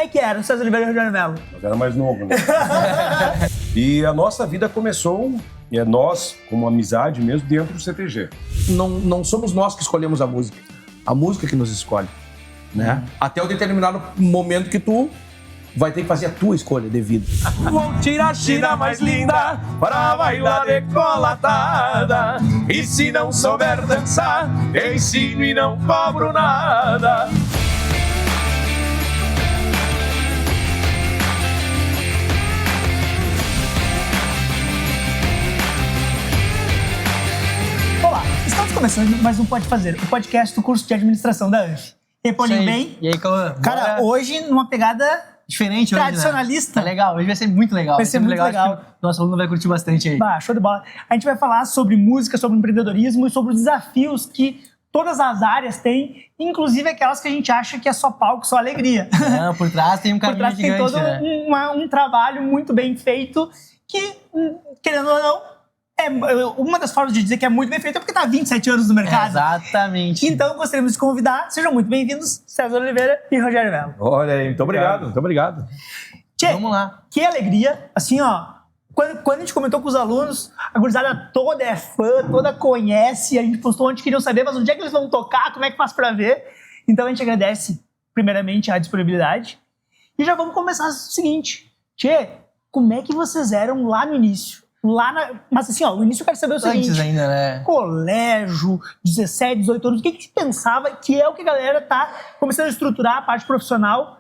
é que era o César Oliveira e o Rogério Mello? Mas era mais novo, né? E a nossa vida começou, nós, como amizade mesmo, dentro do CTG. Não somos nós que escolhemos a música que nos escolhe, né? Até o determinado momento que tu vai ter que fazer a tua escolha devida. Vou tirar a China mais linda para bailar decolatada. E se não souber dançar, ensino e não cobro nada. Olá, estamos começando mais um Pode Fazer, o podcast do curso de administração da UF. E aí, Paulinho, bem? E aí, Cauã? Cara, hoje numa pegada Diferente hoje, tradicionalista. Né? Tá legal, hoje vai ser muito legal. Vai ser muito legal. Acho que o nosso aluno vai curtir bastante aí. Bah, show de bola. A gente vai falar sobre música, sobre empreendedorismo e sobre os desafios que todas as áreas têm, inclusive aquelas que a gente acha que é só palco, só alegria. Não, por trás tem um Por caminho trás tem gigante, todo né? um trabalho muito bem feito que, querendo ou não, uma das formas de dizer que é muito bem feito é porque está há 27 anos no mercado. Exatamente. Então, gostaríamos de convidar, sejam muito bem-vindos, César Oliveira e Rogério Mello. Olha aí, muito obrigado, muito obrigado. Tchê, Vamos lá. que alegria, assim, ó, quando a gente comentou com os alunos, a gurizada toda é fã, toda conhece, a gente postou onde queriam saber, mas onde é que eles vão tocar, como é que faz pra ver. Então a gente agradece, primeiramente, a disponibilidade. E já vamos começar o seguinte, Tchê, como é que vocês eram lá no início? Mas assim, ó, no início eu quero saber o seguinte. Antes ainda, né? Colégio, 17, 18 anos, o que você pensava que é o que a galera tá começando a estruturar a parte profissional?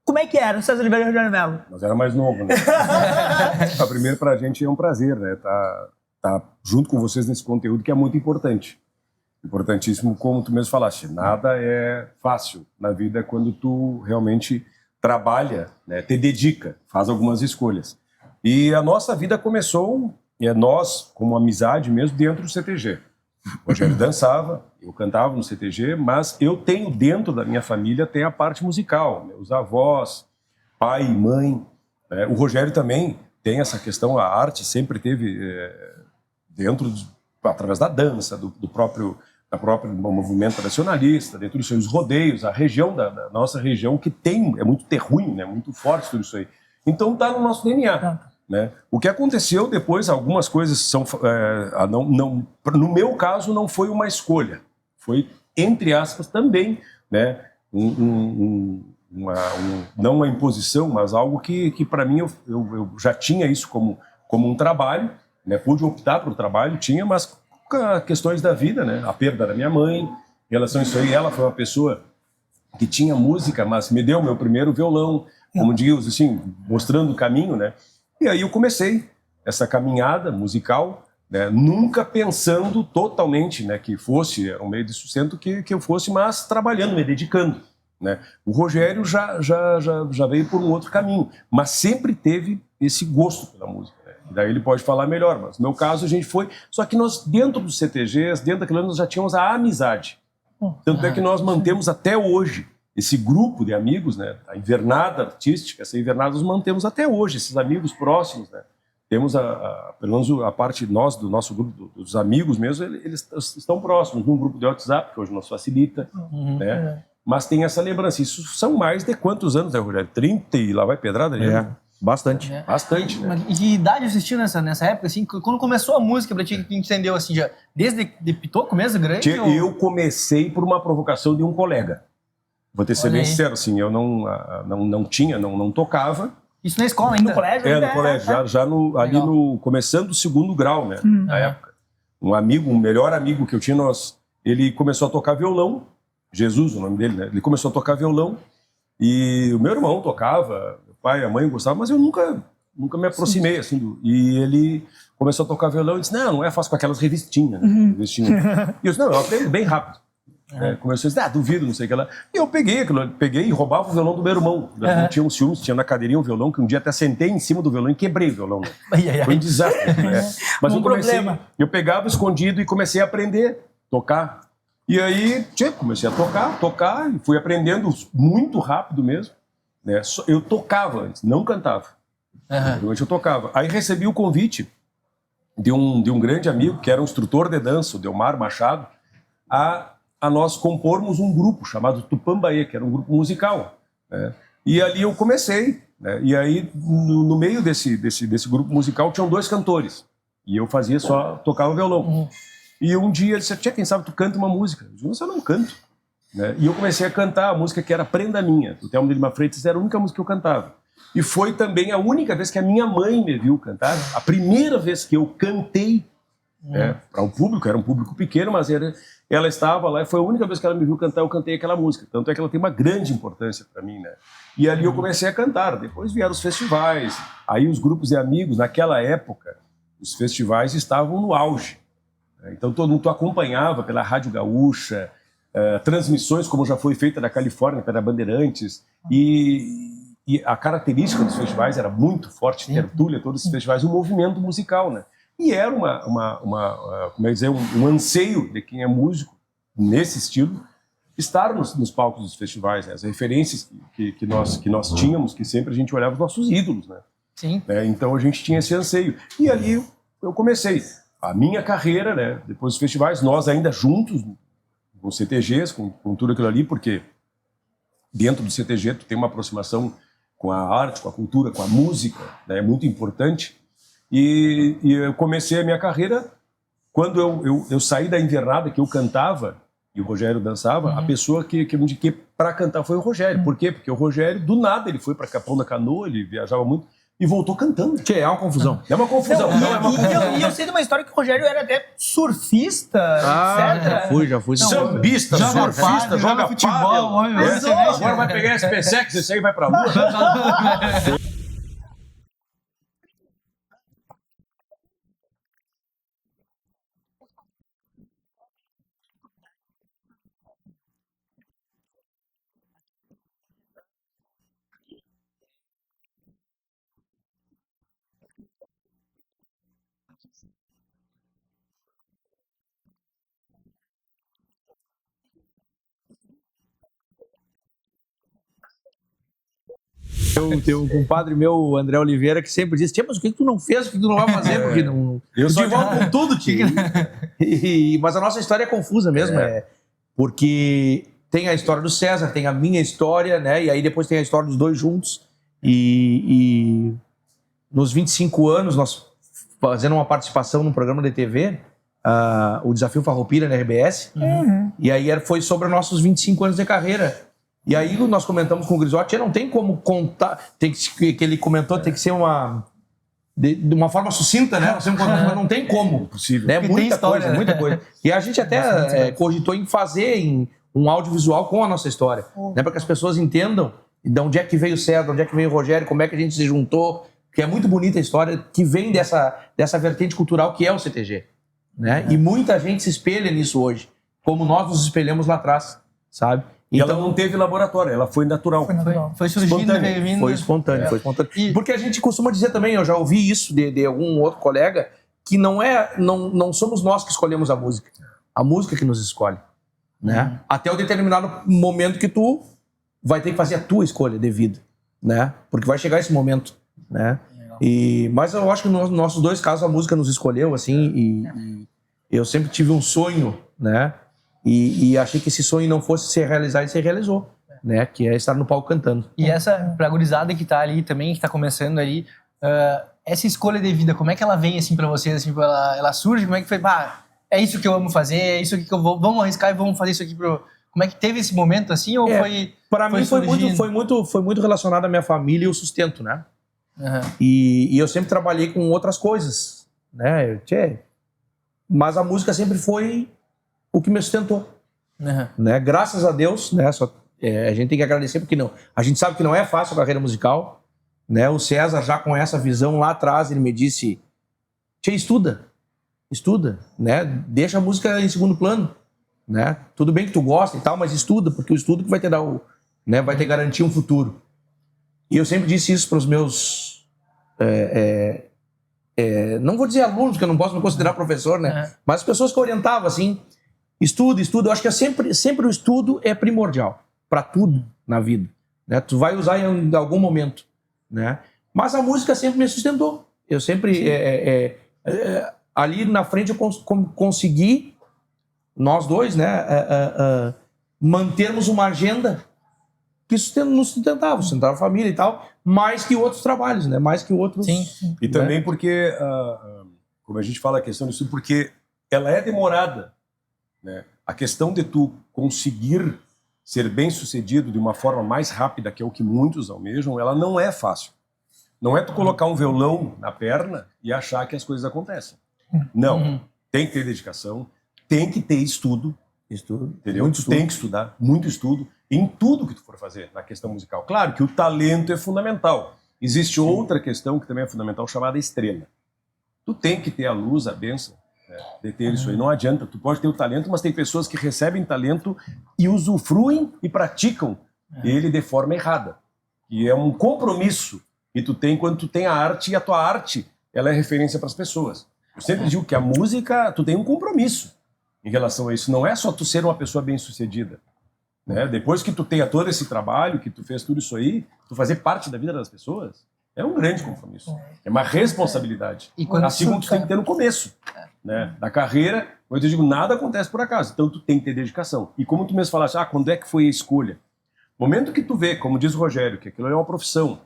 Como é que era o César Oliveira e o Rogério Mello? Mas era mais novo, né? Primeiro, pra gente é um prazer, né? Tá junto com vocês nesse conteúdo que é muito importante. Importantíssimo, como tu mesmo falaste. Nada é fácil na vida quando tu realmente trabalha, né? Te dedica, faz algumas escolhas. E a nossa vida começou, nós, como amizade mesmo, dentro do CTG. O Rogério dançava, eu cantava no CTG, mas eu tenho dentro da minha família, tem a parte musical, meus avós, pai e mãe. O Rogério também tem essa questão, a arte sempre teve dentro, através da dança, do próprio movimento tradicionalista, dentro dos seus rodeios, a região da nossa região que tem, é muito terruinho, né, muito forte tudo isso aí. Então está no nosso DNA. Né? O que aconteceu depois, algumas coisas são, no meu caso, não foi uma escolha, foi, entre aspas, também, né, não uma imposição, mas algo que para mim, eu já tinha isso como um trabalho, né, pude optar para o trabalho, mas questões da vida, né, a perda da minha mãe, em relação a isso aí, ela foi uma pessoa que tinha música, mas me deu meu primeiro violão, como diz, assim, mostrando o caminho, né? E aí eu comecei essa caminhada musical, né? Nunca pensando totalmente, né, que fosse um meio de sustento que eu fosse, mas trabalhando, me dedicando, né? O Rogério já veio por um outro caminho, mas sempre teve esse gosto pela música, né? E daí ele pode falar melhor, mas no meu caso a gente foi... Só que nós, dentro dos CTGs, dentro daquilo, nós já tínhamos a amizade. Tanto é que nós mantemos até hoje esse grupo de amigos, né, a invernada artística, essa invernada nós mantemos até hoje, esses amigos próximos, né, temos pelo menos a parte do nosso grupo, dos amigos mesmo, eles estão próximos, num grupo de WhatsApp, que hoje nos facilita, né, mas tem essa lembrança. Isso são mais de quantos anos, né, Rogério? 30 e lá vai pedrada? Né? Bastante. Bastante, né? E que idade assistiu nessa época, assim, quando começou a música, pra ti, que entendeu, assim, já desde de pitoco mesmo, grande? Eu comecei por uma provocação de um colega. Vou ter que ser bem sincero, assim, eu não tocava. Isso na escola ainda? No colégio? No colégio, ali começando o segundo grau, né, na época. Um melhor amigo que eu tinha, ele começou a tocar violão, Jesus, o nome dele, né, ele começou a tocar violão, e o meu irmão tocava, meu pai e a mãe gostavam, mas eu nunca me aproximei, assim, e ele começou a tocar violão e disse, não é fácil com aquelas revistinhas, né, E eu disse, não, eu aprendo bem rápido. Começou a dizer, duvido, não sei o que lá. E eu peguei e roubava o violão do meu irmão. Não tinha um ciúmes, tinha na cadeirinha um violão, que um dia até sentei em cima do violão e quebrei o violão. Né? Foi um desastre. Né? Mas eu pegava escondido e comecei a aprender a tocar. E aí, comecei a tocar, e fui aprendendo muito rápido mesmo. Né? Eu tocava antes, não cantava. Eu tocava. Aí recebi o convite de um grande amigo, que era um instrutor de dança, o Delmar Machado, a nós compormos um grupo chamado Tupambaê, que era um grupo musical, né? E ali eu comecei, né? E aí no meio desse grupo musical tinham 2 cantores. E eu tocava violão. E um dia ele disse, tia, quem sabe tu canta uma música? Eu disse, eu não canto. Né? E eu comecei a cantar a música que era Prenda Minha, do Thelmo de Lima Freitas, era a única música que eu cantava. E foi também a única vez que a minha mãe me viu cantar, a primeira vez que eu cantei para um público, era um público pequeno, mas ela estava lá, e foi a única vez que ela me viu cantar, eu cantei aquela música. Tanto é que ela tem uma grande importância para mim, né? E ali eu comecei a cantar, depois vieram os festivais, aí os grupos de amigos, naquela época, os festivais estavam no auge. Então todo mundo acompanhava pela Rádio Gaúcha, transmissões como já foi feita da Califórnia, pela Bandeirantes, e a característica dos festivais era muito forte, tertúlia, todos esses festivais, um movimento musical, né? E era como é dizer, um anseio de quem é músico, nesse estilo, estar nos palcos dos festivais, né? As referências que nós tínhamos, que sempre a gente olhava os nossos ídolos, né? Sim. Então a gente tinha esse anseio. E ali eu comecei a minha carreira, né? Depois dos festivais, nós ainda juntos, com CTGs, com tudo aquilo ali, porque dentro do CTG tu tem uma aproximação com a arte, com a cultura, com a música, né? É muito importante. E eu comecei a minha carreira quando eu saí da invernada, que eu cantava e o Rogério dançava, a pessoa que eu indiquei para cantar foi o Rogério. Por quê? Porque o Rogério, do nada, ele foi para Capão da Canoa, ele viajava muito, e voltou cantando. Tchê, é uma confusão. É uma confusão. E eu sei de uma história que o Rogério era até surfista, etc. Já fui. Sambista, surfista, joga futebol. Agora vai pegar SpaceX, esse aí vai pra lua. Eu tenho um compadre meu, o André Oliveira, que sempre diz, mas o que tu não fez, o que tu não vai fazer? Porque não... Eu só volto com tudo, tio. Mas a nossa história é confusa mesmo, porque tem a história do César, tem a minha história, né? E aí depois tem a história dos dois juntos. E nos 25 anos, nós fazendo uma participação num programa de TV, o Desafio Farroupilha na RBS, e aí foi sobre os nossos 25 anos de carreira. E aí nós comentamos com o Grisotti, não tem como contar, que ele comentou, tem que ser de uma forma sucinta, né? Mas não tem como. Possível. Né? Muita coisa. E a gente até cogitou em fazer um audiovisual com a nossa história, né? Para que as pessoas entendam de onde é que veio o César, de onde é que veio o Rogério, como é que a gente se juntou, que é muito bonita a história, que vem dessa vertente cultural que é o CTG. Né? E muita gente se espelha nisso hoje, como nós nos espelhamos lá atrás, sabe? E então, ela não teve laboratório, ela foi natural. Foi surgindo, Foi espontâneo. Porque a gente costuma dizer também, eu já ouvi isso de algum outro colega, que não somos nós que escolhemos a música que nos escolhe. Né? Até o determinado momento que tu vai ter que fazer a tua escolha de vida, né? Porque vai chegar esse momento, né? Mas eu acho que nos nossos dois casos a música nos escolheu, assim, e eu sempre tive um sonho, né? E achei que esse sonho não fosse se realizar e se realizou, né? Que é estar no palco cantando. E essa, pra gurizada que tá ali também, que tá começando ali, essa escolha de vida, como é que ela vem, assim, pra vocês? Assim, ela surge? Como é que foi? É isso que eu amo fazer, é isso que eu vou... Vamos arriscar e vamos fazer isso aqui pro... Como é que teve esse momento, assim, ou foi... Pra mim foi muito relacionado à minha família e o sustento, né? E eu sempre trabalhei com outras coisas, né? Mas a música sempre foi o que me sustentou, né? Graças a Deus, né? A gente tem que agradecer porque a gente sabe que não é fácil a carreira musical, né? O César já com essa visão lá atrás, ele me disse, estuda, né? Deixa a música em segundo plano, né? Tudo bem que tu gosta e tal, mas estuda, porque o estudo que vai te dar vai te garantir um futuro. E eu sempre disse isso para os meus não vou dizer alunos, porque eu não posso me considerar professor, né? Mas as pessoas que eu orientava, assim, estuda. Eu acho que sempre o estudo é primordial para tudo na vida, né? Tu vai usar em algum momento, né? Mas a música sempre me sustentou. Eu sempre ali na frente eu consegui, nós dois, né? Mantermos uma agenda que nos sustentava a família e tal, mais que outros trabalhos, né? Mais que outros... Sim. E também porque, como a gente fala a questão disso, porque ela é demorada, né? A questão de tu conseguir ser bem-sucedido de uma forma mais rápida, que é o que muitos almejam, ela não é fácil. Não é tu colocar um violão na perna e achar que as coisas acontecem. Não. Tem que ter dedicação, tem que ter estudo, entendeu? Tu tem que estudar, muito estudo, em tudo que tu for fazer na questão musical. Claro que o talento é fundamental. Existe outra questão que também é fundamental, chamada estrela. Tu tem que ter a luz, a bênção, né, de ter isso aí. Não adianta, tu pode ter o talento, mas tem pessoas que recebem talento e usufruem e praticam ele de forma errada. E é um compromisso que tu tem quando tu tem a arte, e a tua arte, ela é referência para as pessoas. Eu sempre digo que a música, tu tem um compromisso em relação a isso. Não é só tu ser uma pessoa bem-sucedida, né? Depois que tu tenha todo esse trabalho, que tu fez tudo isso aí, tu fazer parte da vida das pessoas, é um grande compromisso. É uma responsabilidade. E quando assim como tu tem que ter no começo, né, da carreira. Quando eu digo, nada acontece por acaso. Então tu tem que ter dedicação. E como tu mesmo falaste, quando é que foi a escolha? No momento que tu vê, como diz o Rogério, que aquilo é uma profissão.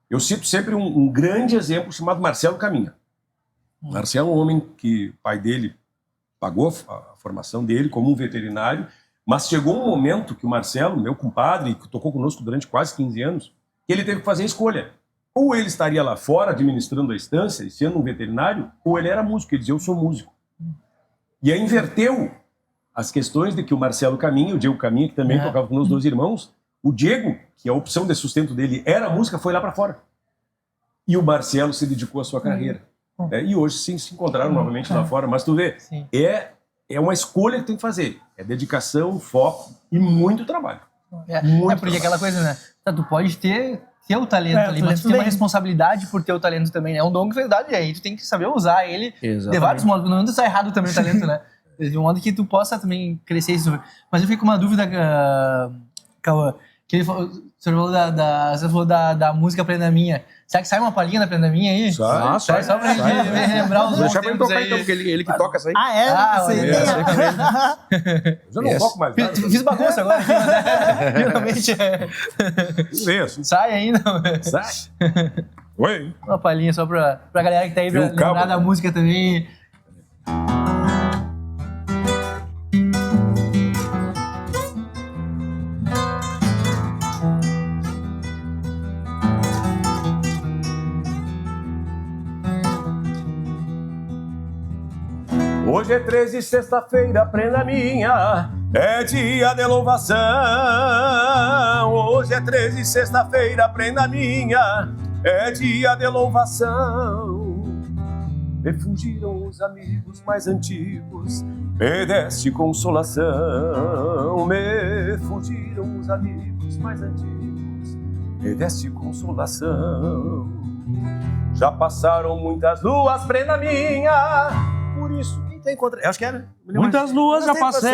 Eu cito sempre um grande exemplo chamado Marcelo Caminha. Marcelo é um homem que o pai dele pagou a formação dele como um veterinário, mas chegou um momento que o Marcelo, meu compadre, que tocou conosco durante quase 15 anos, que ele teve que fazer a escolha. Ou ele estaria lá fora administrando a estância e sendo um veterinário, ou ele era músico. Ele dizia, eu sou músico. E aí inverteu as questões de que o Marcelo Caminha, o Diego Caminha, que também tocava com os 2 irmãos, o Diego, que a opção de sustento dele era a música, foi lá para fora. E o Marcelo se dedicou à sua carreira. E hoje sim se encontraram novamente lá fora. Mas tu vê, é uma escolha que tem que fazer. É dedicação, foco e muito trabalho. Porque aquela coisa, né? Tu pode ter o talento ali, mas tu tem uma responsabilidade por ter o talento também, né? É um dom que foi dado e aí tu tem que saber usar ele de vários modos. Não está errado também o talento, né? De um modo que tu possa também crescer isso. Mas eu fico com uma dúvida, Cauã, que ele falou, o senhor falou da música Prenda Minha. Será que sai uma palhinha da Prenda Minha aí? Sai. Só pra gente relembrar os bons Deixa pra ele tempos tocar aí. então, porque ele que toca essa aí. Eu já não toco mais nada. Fiz bagunça agora. Geralmente Isso. sai ainda. Sai. Oi. Uma palhinha só pra galera que tá aí pra lembrar da música também. Hoje é 13, sexta-feira, prenda minha, é dia de louvação. Hoje é 13, sexta-feira, prenda minha, é dia de louvação. Me fugiram os amigos mais antigos, me deste consolação. Me fugiram os amigos mais antigos, me deste consolação. Já passaram muitas luas, prenda minha, por isso te encontrei. Acho que era. Muitas luas já passei.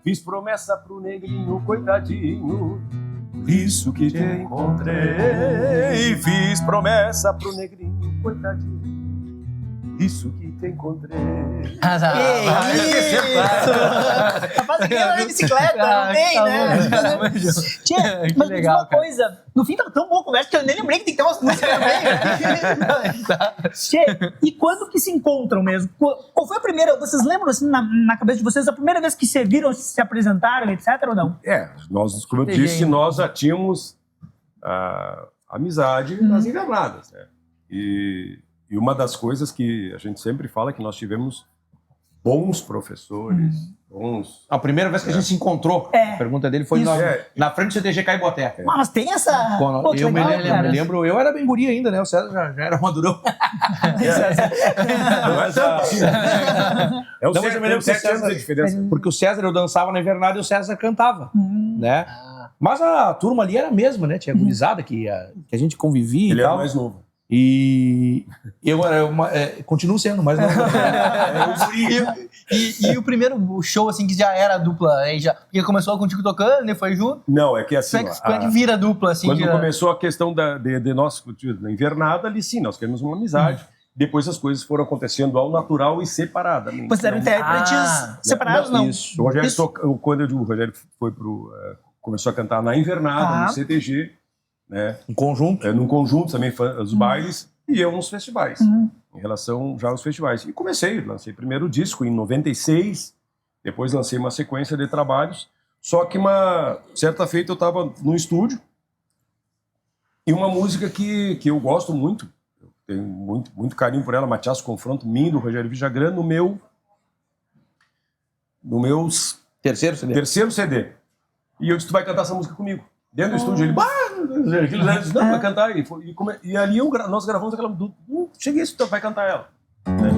Fiz promessa pro negrinho, coitadinho, por isso que te encontrei. Fiz promessa pro negrinho, coitadinho, por isso que te encontrei. Rapaz, aqui é bicicleta, não tem, né? Tchê, mas me diz uma coisa, no fim tá tão boa a conversa que eu nem lembrei que tem que ter umas músicas também. Tchê, e quando que se encontram mesmo? Qual foi a primeira, vocês lembram assim na cabeça de vocês, a primeira vez que se viram, se apresentaram, etc, ou não? Nós, como eu disse, nós já tínhamos amizade nas invernadas, né? E uma das coisas que a gente sempre fala é que nós tivemos bons professores, bons... A primeira vez que a gente se encontrou, a pergunta dele foi na frente do CTG Caiboté. Mas tem essa... Pô, eu me lembro, eu era bem guri ainda, né? O César já era madurão. É o César, tem 7 anos de diferença. Porque o César, eu dançava na invernada e o César cantava, né? Mas a turma ali era a mesma, né? Tinha gurizada que a gente convivia Ele e tal. era mais novo. E eu continuo sendo, mas não. E o primeiro show, assim, que já era dupla, aí já, porque começou contigo tocando e foi junto? Não, é que assim... Como é que vira dupla, assim? Quando começou a questão de nós, na invernada, ali sim, nós queremos uma amizade. Depois as coisas foram acontecendo ao natural e separadamente. Vocês eram intérpretes separados, não? Isso. O Rogério, quando o Rogério foi começou a cantar na Invernada, no CTG, né? Um conjunto? Num conjunto também, os bailes, e eu nos festivais, em relação já aos festivais. E lancei primeiro o disco em 96, depois lancei uma sequência de trabalhos, só que certa feita eu estava no estúdio, e uma música que eu gosto muito, eu tenho muito carinho por ela, Matias Confronto, do Rogério Vijagrã, no meu Terceiro CD? Terceiro CD. E eu disse, tu vai cantar essa música comigo. Dentro do estúdio, ele, não, vai cantar. E ali nós gravamos aquela, cheguei, tu vai cantar ela. Né?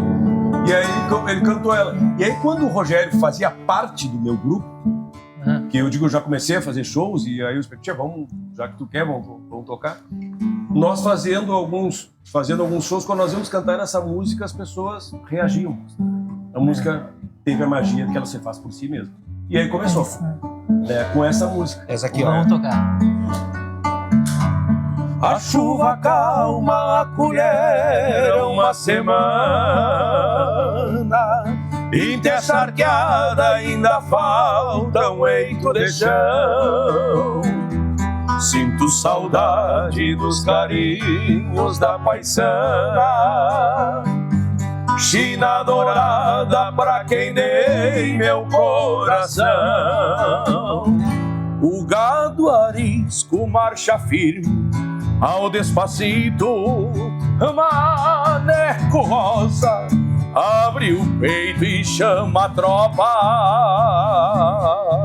E aí ele cantou ela. E aí quando o Rogério fazia parte do meu grupo, que eu já comecei a fazer shows, e aí eu disse, tia, vamos, já que tu quer, vamos tocar. Nós fazendo alguns shows, quando nós íamos cantar essa música, as pessoas reagiam. A música teve a magia que ela se faz por si mesma. E aí começou, né, com essa música. Essa aqui, ó. Vamos tocar. A chuva calma a colher uma semana, e dessa arqueada ainda falta um eito de chão. Sinto saudade dos carinhos da paisana, China dourada pra quem dei meu coração. O gado arisco marcha firme ao despacito, Maneco Rosa abre o peito e chama a tropa.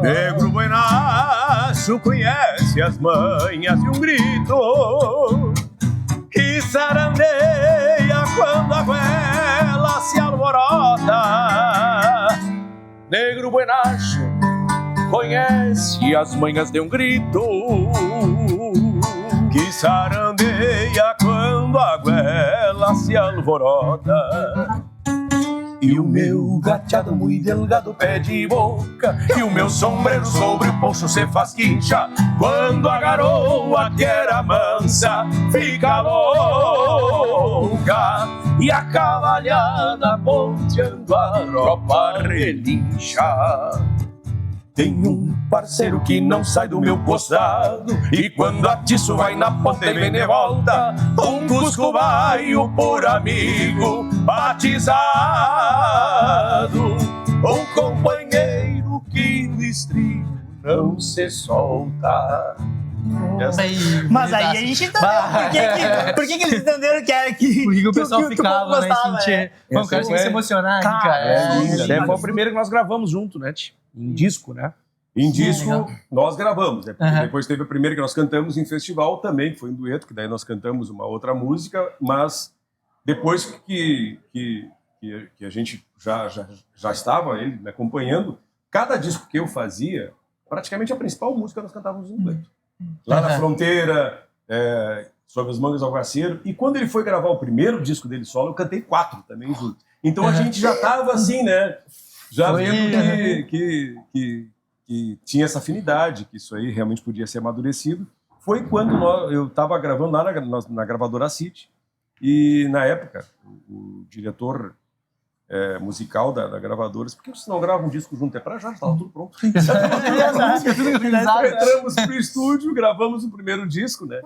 Negro buenaço conhece as manhas de um grito que sarandeia quando a goela se alvorota. Negro buenacho conhece as manhas de um grito que sarandeia quando a goela se alvorota. E o meu gateado muito delgado pé de boca, e o meu sombreiro sobre o poncho se faz quincha, quando a garoa que era mansa fica louca, e a cavalhada ponteando a tropa relincha. Tenho um parceiro que não sai do meu costado, e quando atiço vai na ponta e vem de volta, um cusco baio por amigo batizado, um companheiro que do estribo não se solta. Mas aí a gente entendeu por que eles entenderam que era que... Por que o pessoal ficava, né? gostava, Sentir... Pô, o cara tinha que se emocionar, Cara, cara. Foi o primeiro que nós gravamos junto, né? Em disco, né? Em disco, legal. nós gravamos, né? Depois teve a primeira que nós cantamos em festival também, que foi em dueto, que daí nós cantamos uma outra música, mas depois que a gente já estava ele me acompanhando, cada disco que eu fazia, praticamente a principal música nós cantávamos em dueto. Lá na Fronteira, Sob as Mangas do Algaceiro, e quando ele foi gravar o primeiro disco dele solo, eu cantei 4 também junto. Então a gente já estava assim, né? Já vendo que tinha essa afinidade, que isso aí realmente podia ser amadurecido. Foi quando eu estava gravando lá na gravadora City, e na época o diretor musical da gravadora disse, por que vocês não gravam um disco junto? Já estava tudo pronto. Entramos pro estúdio, gravamos o primeiro disco, né?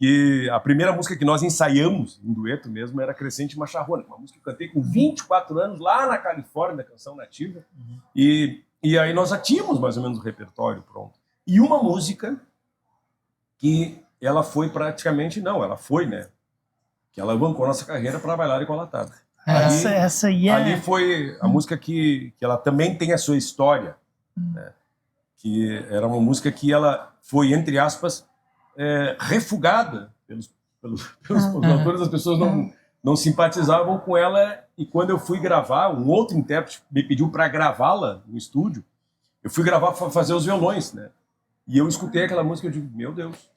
E a primeira música que nós ensaiamos em dueto mesmo era Crescente Macharrona, uma música que eu cantei com 24 anos lá na Califórnia, da Canção Nativa. E aí nós já tínhamos mais ou menos o repertório pronto. E uma música que ela foi praticamente, ela foi, né? Que ela bancou nossa carreira para Bailar e Colatada. Essa aí é... Ali foi a música que ela também tem a sua história. Né? Que era uma música que ela foi, entre aspas, refugada pelos autores, as pessoas não simpatizavam com ela, e quando eu fui gravar, um outro intérprete me pediu para gravá-la no estúdio, eu fui gravar para fazer os violões, né? E eu escutei aquela música e eu digo, meu Deus,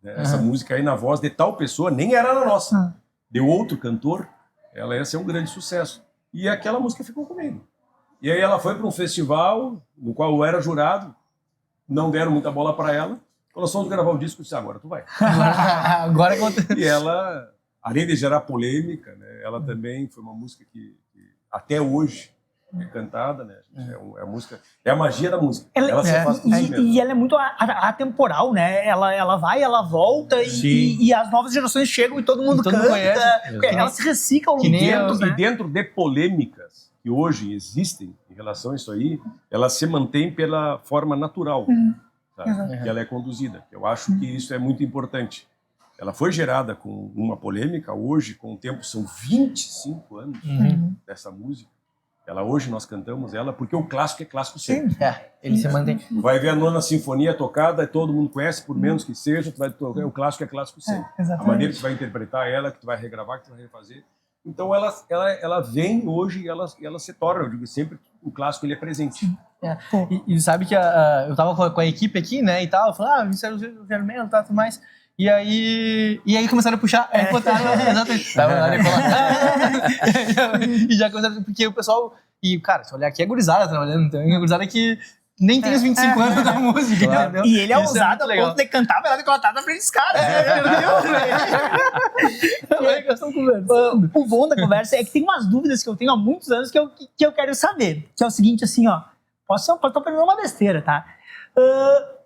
essa música aí na voz de tal pessoa, nem era na nossa, de outro cantor, ela ia ser um grande sucesso. E aquela música ficou comigo. E aí ela foi para um festival, no qual eu era jurado, não deram muita bola para ela, quando nós fomos gravar o disco, eu disse, agora tu vai. Agora acontece. E ela, além de gerar polêmica, né, ela também foi uma música que até hoje é cantada, né? É a música, é a magia da música. Ela, Ela se faz por si mesma. e ela é muito atemporal, né? Ela vai, ela volta e as novas gerações chegam e todo mundo todo mundo canta. conhece. Ela se recicla ao longo Que do nem tempo, eu, E né? dentro de polêmicas que hoje existem em relação a isso aí, ela se mantém pela forma natural, sabe? Que ela é conduzida. Eu acho que isso é muito importante. Ela foi gerada com uma polêmica, hoje, com o tempo, são 25 anos dessa música. Ela hoje nós cantamos ela porque o clássico é clássico sempre. Ele se mantém. Tu vai ver a Nona Sinfonia tocada, todo mundo conhece, por menos que seja, tu vai tocar, o clássico é clássico sempre. A exatamente. maneira que tu vai interpretar ela, que tu vai regravar, que tu vai refazer. Então ela vem hoje e ela se torna, eu digo sempre, o clássico ele é presente. E sabe que eu tava com a equipe aqui, né, e tal, falando, isso era o Germano, tá, tudo mais. E aí começaram a puxar, botaram, exatamente. Tava lá e já começaram, porque o pessoal, e cara, se olhar aqui é gurizada trabalhando, então é gurizada que nem tem os 25 anos da música, entendeu? E ele é Isso ousado muito a ponto de cantar a verdade ela tá na frente dos caras. Nós estamos conversando. O bom da conversa é que tem umas dúvidas que eu tenho há muitos anos que eu quero saber. Que é o seguinte, assim, ó. Posso estar perguntando uma besteira, tá?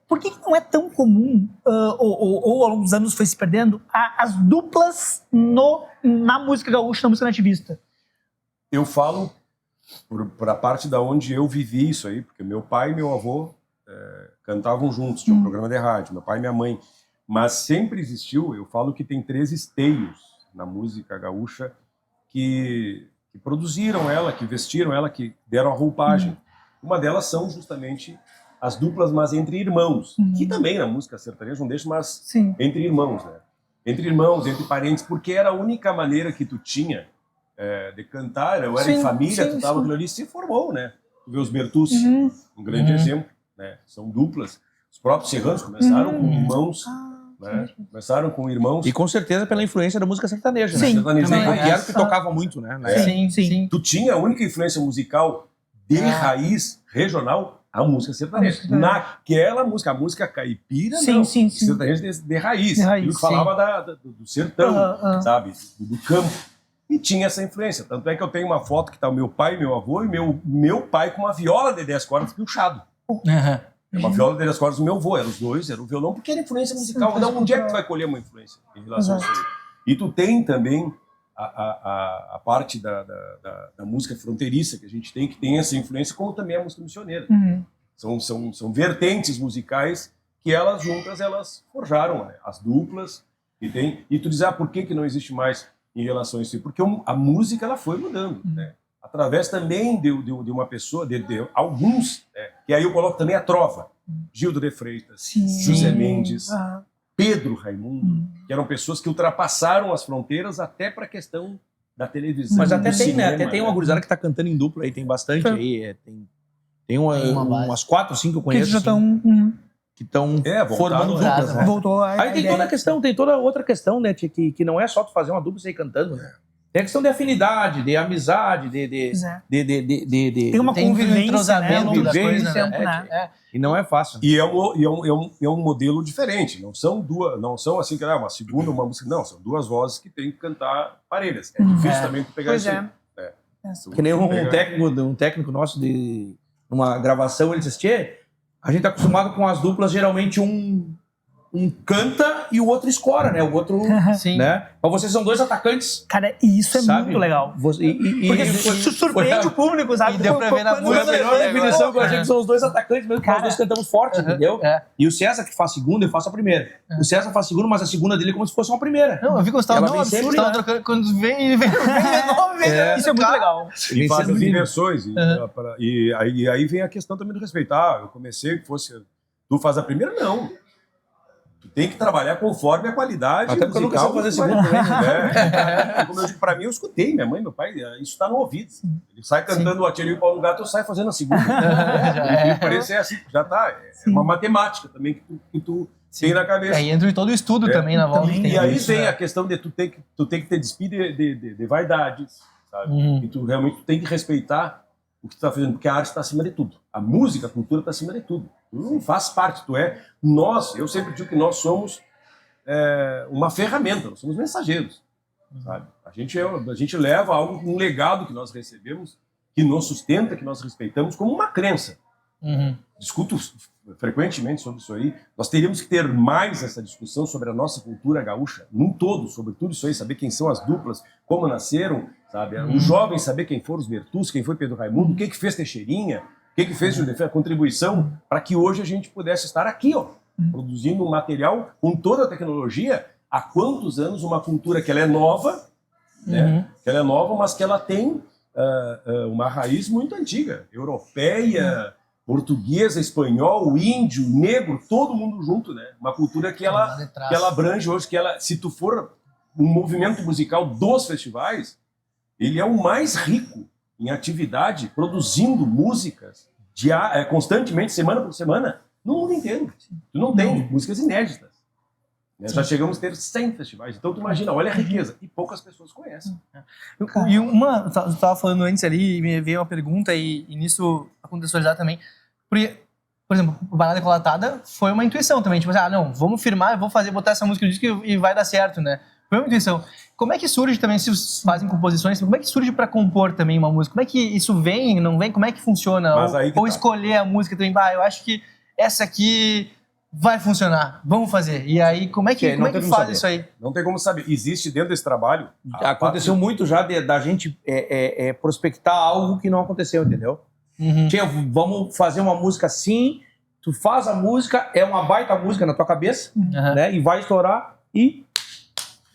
Por que não é tão comum, ou ao longo dos anos foi se perdendo, as duplas na música gaúcha, na música nativista? Eu falo por a parte da onde eu vivi isso aí, porque meu pai e meu avô cantavam juntos, tinha um programa de rádio, meu pai e minha mãe. Mas sempre existiu, eu falo que tem 3 esteios na música gaúcha que produziram ela, que vestiram ela, que deram a roupagem. Uma delas são justamente as duplas, mas entre irmãos, que também na música sertaneja não deixa, mas entre irmãos, né? Entre irmãos, entre parentes, porque era a única maneira que tu tinha de cantar, eu era em família, tu tava aquilo ali, se formou, né? Tu vê os Bertucci, um grande exemplo, né? São duplas. Os próprios Serranos começaram com irmãos, né? Começaram com irmãos. E com certeza pela influência da música sertaneja, Sim, né? Sertanejo também. raiz. E era o que tocava muito, né? Na época. Sim. Tu tinha a única influência musical de raiz regional, a música sertaneja. Naquela música, a música caipira, não. Sertaneja de raiz. Aquilo que falava do sertão, sabe? Do campo. E tinha essa influência. Tanto é que eu tenho uma foto que tá o meu pai e meu avô, e meu pai com uma viola de 10 cordas piochado. Uma viola de 10 cordas do meu avô, eram os dois, era o violão, porque era influência musical. Então, onde é que tu vai colher uma influência em relação a isso aí? E tu tem também a parte da música fronteiriça que a gente tem, que tem essa influência, como também a música missioneira. São vertentes musicais que elas juntas, elas forjaram, né? As duplas que tem. E tu diz, por que não existe mais em relação a isso? Porque a música ela foi mudando, né? Através também de uma pessoa, de alguns, né? Que aí eu coloco também a trova. Gildo de Freitas, José Mendes, Pedro Raimundo, que eram pessoas que ultrapassaram as fronteiras até para a questão da televisão. Mas até do tem, cinema, né? Até tem uma gurizada que tá cantando em dupla aí, tem bastante aí. Tem umas 4, 5 que eu conheço. Que já estão... Que estão formando voltaram, duplas, né? Voltou Aí tem toda a questão, tem toda outra questão, né, que não é só tu fazer uma dupla e sair cantando, né? Tem a questão de afinidade, de amizade, Tem uma Tem convivência, entrosamento né? Ao longo das do coisas, tempo, né? né? E não é fácil. E é um modelo diferente. Não são assim que uma segunda, uma música. Não, são duas vozes que tem que cantar parelhas. É difícil também tu pegar isso. Que nem um técnico nosso de uma gravação, ele disse, tchê, a gente tá acostumado com as duplas, geralmente um canta e o outro escora, né? O outro, né? Mas vocês são 2 atacantes. Cara, e isso é muito legal. Porque surpreende o público, sabe? E deu pra ver na Foi a melhor definição que eu achei que são os 2 atacantes, mesmo que nós Cara, 2 cantamos forte, entendeu? E o César que faz segunda, eu faço a primeira. O César faz segunda, mas a segunda dele é como se fosse uma primeira. Não, eu vi que você tava Ela tão vem absurdo, sempre, tava né? trocando, quando vem de novo, Isso é muito legal. E faz as inversões. E aí vem a questão também do respeito. Eu comecei que fosse... Tu faz a primeira? Não. Tu tem que trabalhar conforme a qualidade. Até porque eu nunca sei fazer segunda também. Como eu digo, pra mim, eu escutei. Minha mãe, meu pai, isso tá no ouvido. Ele sai cantando o Ateliê e o Paulo Gato, eu saio fazendo a segunda. Parece assim, já tá. É uma matemática também que tu tem na cabeça. Aí entra todo o estudo também na volta. E aí vem a questão de tu tem que ter despido de vaidades, sabe? E tu realmente tem que respeitar o que tu tá fazendo, porque a arte está acima de tudo. A música, a cultura está acima de tudo. Tu não faz parte, eu sempre digo que nós somos uma ferramenta, nós somos mensageiros, sabe? A gente leva algo, um legado que nós recebemos, que nos sustenta, que nós respeitamos como uma crença. Discuto frequentemente sobre isso aí. Nós teríamos que ter mais essa discussão sobre a nossa cultura gaúcha, num todo, sobre tudo isso aí, saber quem são as duplas, como nasceram, sabe? Os jovens saber quem foram os Bertus, quem foi Pedro Raimundo, o que fez Teixeirinha, o que fez a contribuição para que hoje a gente pudesse estar aqui, ó, produzindo um material com toda a tecnologia. Há quantos anos uma cultura que ela é nova, né? Que ela é nova, mas que ela tem uma raiz muito antiga, europeia, portuguesa, espanhol, índio, negro, todo mundo junto, né? Uma cultura que ela abrange hoje, se tu for um movimento musical dos festivais, ele é o mais rico em atividade, produzindo músicas constantemente, semana por semana, no mundo inteiro. Tu não tem músicas inéditas. Né? Já chegamos a ter 100 festivais. Então tu imagina, olha a riqueza. E poucas pessoas conhecem. E eu estava falando antes ali, e me veio uma pergunta, e nisso a contextualizar também. Porque, por exemplo, Balada Colatada foi uma intuição também. Tipo assim, não, vamos firmar, eu vou botar essa música no disco e vai dar certo, né? Foi uma intuição. Como é que surge também, se vocês fazem composições, como é que surge para compor também uma música? Como é que isso vem, não vem? Como é que funciona? Ou escolher a música também, eu acho que essa aqui vai funcionar, vamos fazer. E aí, como é que faz isso aí? Não tem como saber. Existe dentro desse trabalho... Aconteceu muito já da gente prospectar algo que não aconteceu, entendeu? Tia, vamos fazer uma música assim, tu faz a música, é uma baita música na tua cabeça, né? E vai estourar e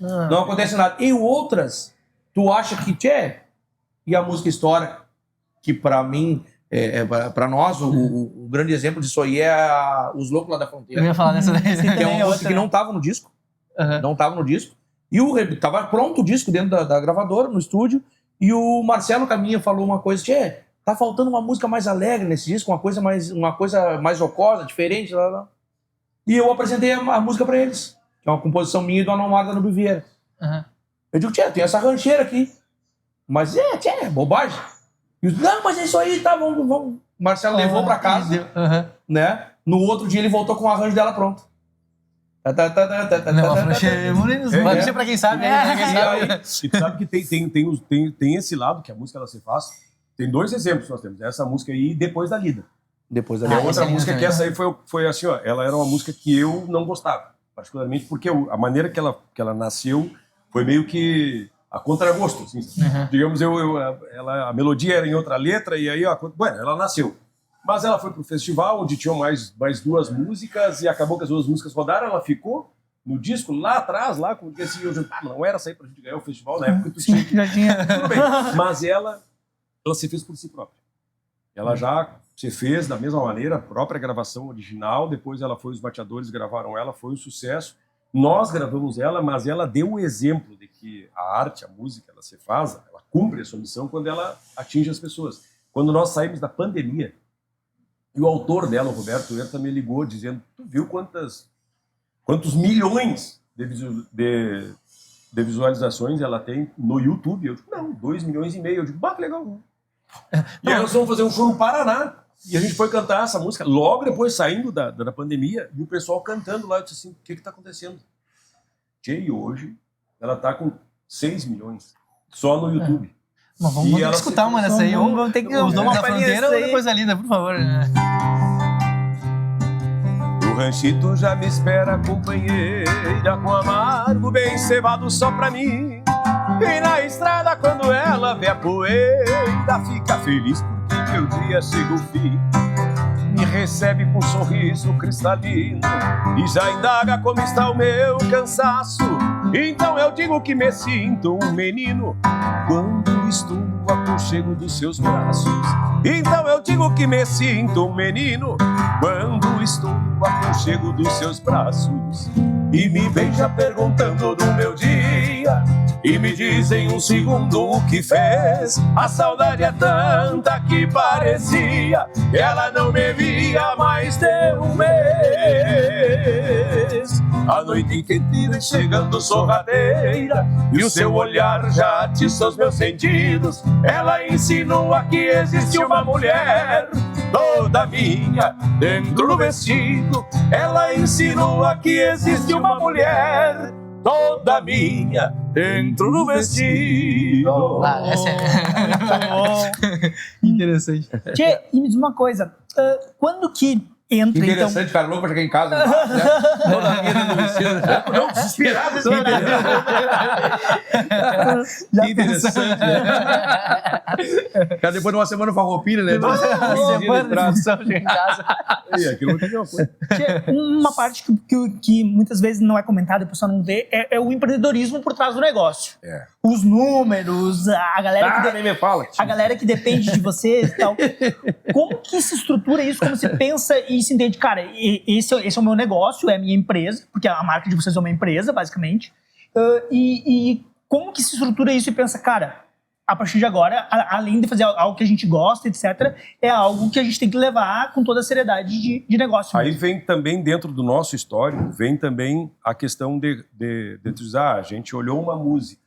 não acontece nada. E outras, tu acha que, e a música estoura, que pra mim... para nós, o grande exemplo disso aí é Os Loucos Lá da Fronteira. Eu ia falar dessa daí. Que é uma música que não estava no disco. Não estava no disco. E tava pronto o disco dentro da gravadora, no estúdio. E o Marcelo Caminha falou uma coisa: tá faltando uma música mais alegre nesse disco, uma coisa mais jocosa, diferente. E eu apresentei a música para eles, que é uma composição minha e do Anomarda no Vieira. Eu digo: tem essa rancheira aqui. Mas é bobagem. Não, mas é isso aí, tá, vamos. Marcelo levou pra casa, né? No outro dia ele voltou com o arranjo dela pronto. Mas deixa pra quem sabe. E tu sabe que tem esse lado que a música ela se faz. Tem dois exemplos que nós temos. Essa música aí e Depois da Lida. Depois da Lida. Outra música que essa aí foi assim, ó. Ela era uma música que eu não gostava. Particularmente porque a maneira que ela nasceu foi meio que... a contragosto, assim. Digamos, a melodia era em outra letra, e aí, ela nasceu. Mas ela foi pro festival, onde tinham mais duas músicas, e acabou que as duas músicas rodaram, ela ficou no disco, lá atrás, como que assim, não era sair pra gente ganhar o festival, na época tu tinha. Já tinha. Tudo bem, mas ela se fez por si própria. Ela já se fez da mesma maneira, a própria gravação original, depois os bateadores gravaram ela, foi um sucesso. Nós gravamos ela, mas ela deu o exemplo de que a arte, a música, ela se faz, ela cumpre a sua missão quando ela atinge as pessoas. Quando nós saímos da pandemia, e o autor dela, o Roberto Herta, me ligou dizendo: tu viu quantos milhões de visualizações ela tem no YouTube? Eu digo: não, 2,5 milhões. Eu digo: que legal. E aí nós vamos fazer um show no Paraná. E a gente foi cantar essa música logo depois, saindo da pandemia, e o pessoal cantando lá. Eu disse assim: o que está acontecendo? E hoje ela está com 6 milhões só no YouTube. Mas vamos ter que escutar uma dessa aí. Vamos ter que Os Loucos da Fronteira ou Depois da Lida, por favor. O ranchito já me espera, companheira, com amargo bem cevado só pra mim. E na estrada, quando ela vê a poeira, fica feliz porque meu dia chega ao fim. Me recebe com um sorriso cristalino e já indaga como está o meu cansaço. Então eu digo que me sinto um menino quando estou no aconchego dos seus braços. Então eu digo que me sinto um menino quando estou no aconchego dos seus braços. E me beija perguntando do meu dia e me diz em um segundo o que fez. A saudade é tanta que parecia que ela não me via mais de um mês. A noite quente vem chegando sorrateira e o seu olhar já atiça os meus sentidos. Ela insinua que existe uma mulher toda minha dentro do vestido. Ela insinua que existe uma mulher toda minha dentro do vestido. Essa é interessante. Tchê, e me diz uma coisa, quando que entra, Interessante, cara louco pra chegar em casa. Né? Toda a vida no vestido. Não, desesperado. Que interessante. Cara, depois de uma semana com a roupinha, né? Semana de função em casa. E aquilo não tem uma coisa. Tchê, uma parte que muitas vezes não é comentada e o pessoal não vê é o empreendedorismo por trás do negócio. É. Os números, a galera que Nem me fala. a galera que depende de vocês e tal. Como que se estrutura isso? Como se pensa e se entende? Cara, esse é o meu negócio, é a minha empresa, porque a marca de vocês é uma empresa, basicamente. E como que se estrutura isso e pensa, cara, a partir de agora, além de fazer algo que a gente gosta, etc., é algo que a gente tem que levar com toda a seriedade de negócio. Aí vem também, dentro do nosso histórico, vem também a questão de a gente olhou uma música,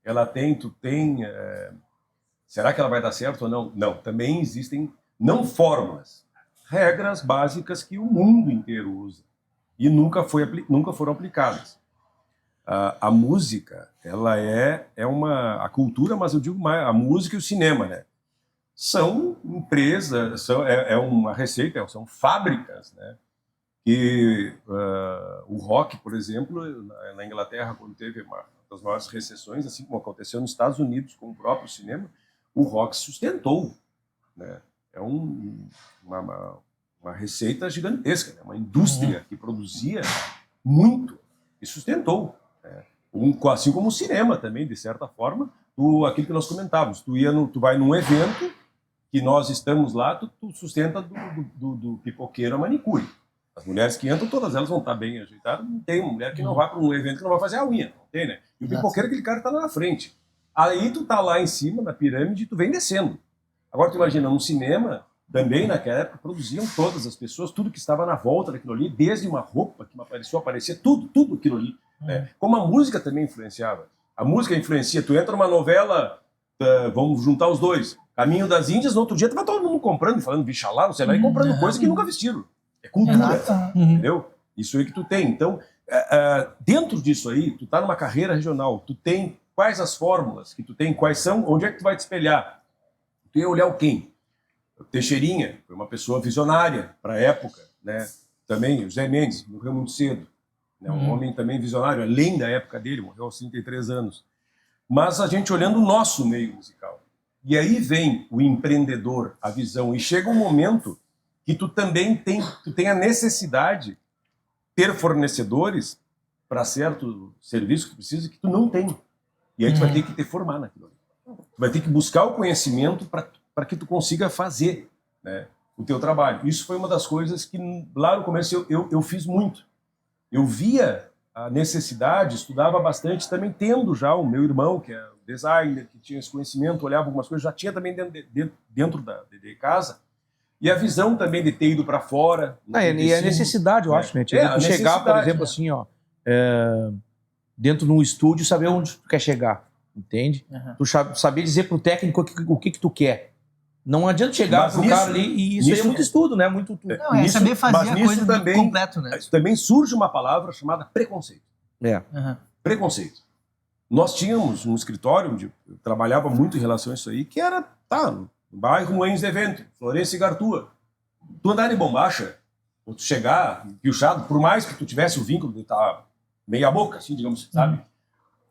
ela tem, será que ela vai dar certo ou não? Não, também existem, não fórmulas, regras básicas que o mundo inteiro usa e nunca foram aplicadas. A música, ela é a cultura, mas eu digo mais, a música e o cinema, né? São empresas, é uma receita, são fábricas, né? E o rock, por exemplo, na Inglaterra, quando teve uma das maiores recessões, assim como aconteceu nos Estados Unidos com o próprio cinema, o rock sustentou, né? É uma receita gigantesca, né? Uma indústria que produzia muito e sustentou. Né? Assim como o cinema também, de certa forma, aquilo que nós comentávamos. Tu vai num evento que nós estamos lá, tu sustenta do pipoqueiro a manicure. As mulheres que entram, todas elas vão estar bem ajeitadas. Não tem uma mulher que não vai para um evento que não vai fazer a unha. Não tem, né? E o pipoqueiro, aquele cara está lá na frente. Aí tu tá lá em cima, na pirâmide, e tu vem descendo. Agora tu imagina, um cinema, também naquela época, produziam todas as pessoas, tudo que estava na volta daquilo ali, desde uma roupa que apareceu, tudo aquilo ali. Né? Como a música também influenciava. A música influencia. Tu entra numa novela, vamos juntar os dois, Caminho das Índias, no outro dia tava todo mundo comprando, falando bichalá, não sei lá, e comprando coisa que nunca vestiram. É cultura, entendeu? Isso aí que tu tem. Então, dentro disso aí, tu tá numa carreira regional, tu tem quais as fórmulas que tu tem, quais são, onde é que tu vai te espelhar? Tu ia olhar o quem? O Teixeirinha, foi uma pessoa visionária para a época, né? Também o Zé Mendes, morreu muito cedo, né? Um homem também visionário, além da época dele, morreu aos 33 anos. Mas a gente olhando o nosso meio musical. E aí vem o empreendedor, a visão, e chega um momento que tu também tem a necessidade de ter fornecedores para certo serviço que tu precisa que tu não tem. E aí tu vai ter que te formar naquilo. Tu vai ter que buscar o conhecimento para que tu consiga fazer, né, o teu trabalho. Isso foi uma das coisas que lá no começo eu fiz muito. Eu via a necessidade, estudava bastante, também tendo já o meu irmão, que é designer, que tinha esse conhecimento, olhava algumas coisas, já tinha também dentro de casa. E a visão também de ter ido para fora. E a necessidade, eu acho, né? Chegar, por exemplo, assim, ó, dentro de um estúdio, saber onde tu quer chegar, entende? Tu saber dizer pro técnico o que tu quer. Não adianta chegar pro cara ali, e isso aí é muito estudo, né? Muito tudo. Não, é saber fazer a coisa também, completo, né? Também surge uma palavra chamada preconceito. Preconceito. Nós tínhamos um escritório onde eu trabalhava muito em relação a isso aí, que era, no bairro Moinhos de Vento, Florença e Gartua. Tu andar de bombacha, ou tu chegar piochado, por mais que tu tivesse o vínculo de estar meia boca, assim, digamos, sabe?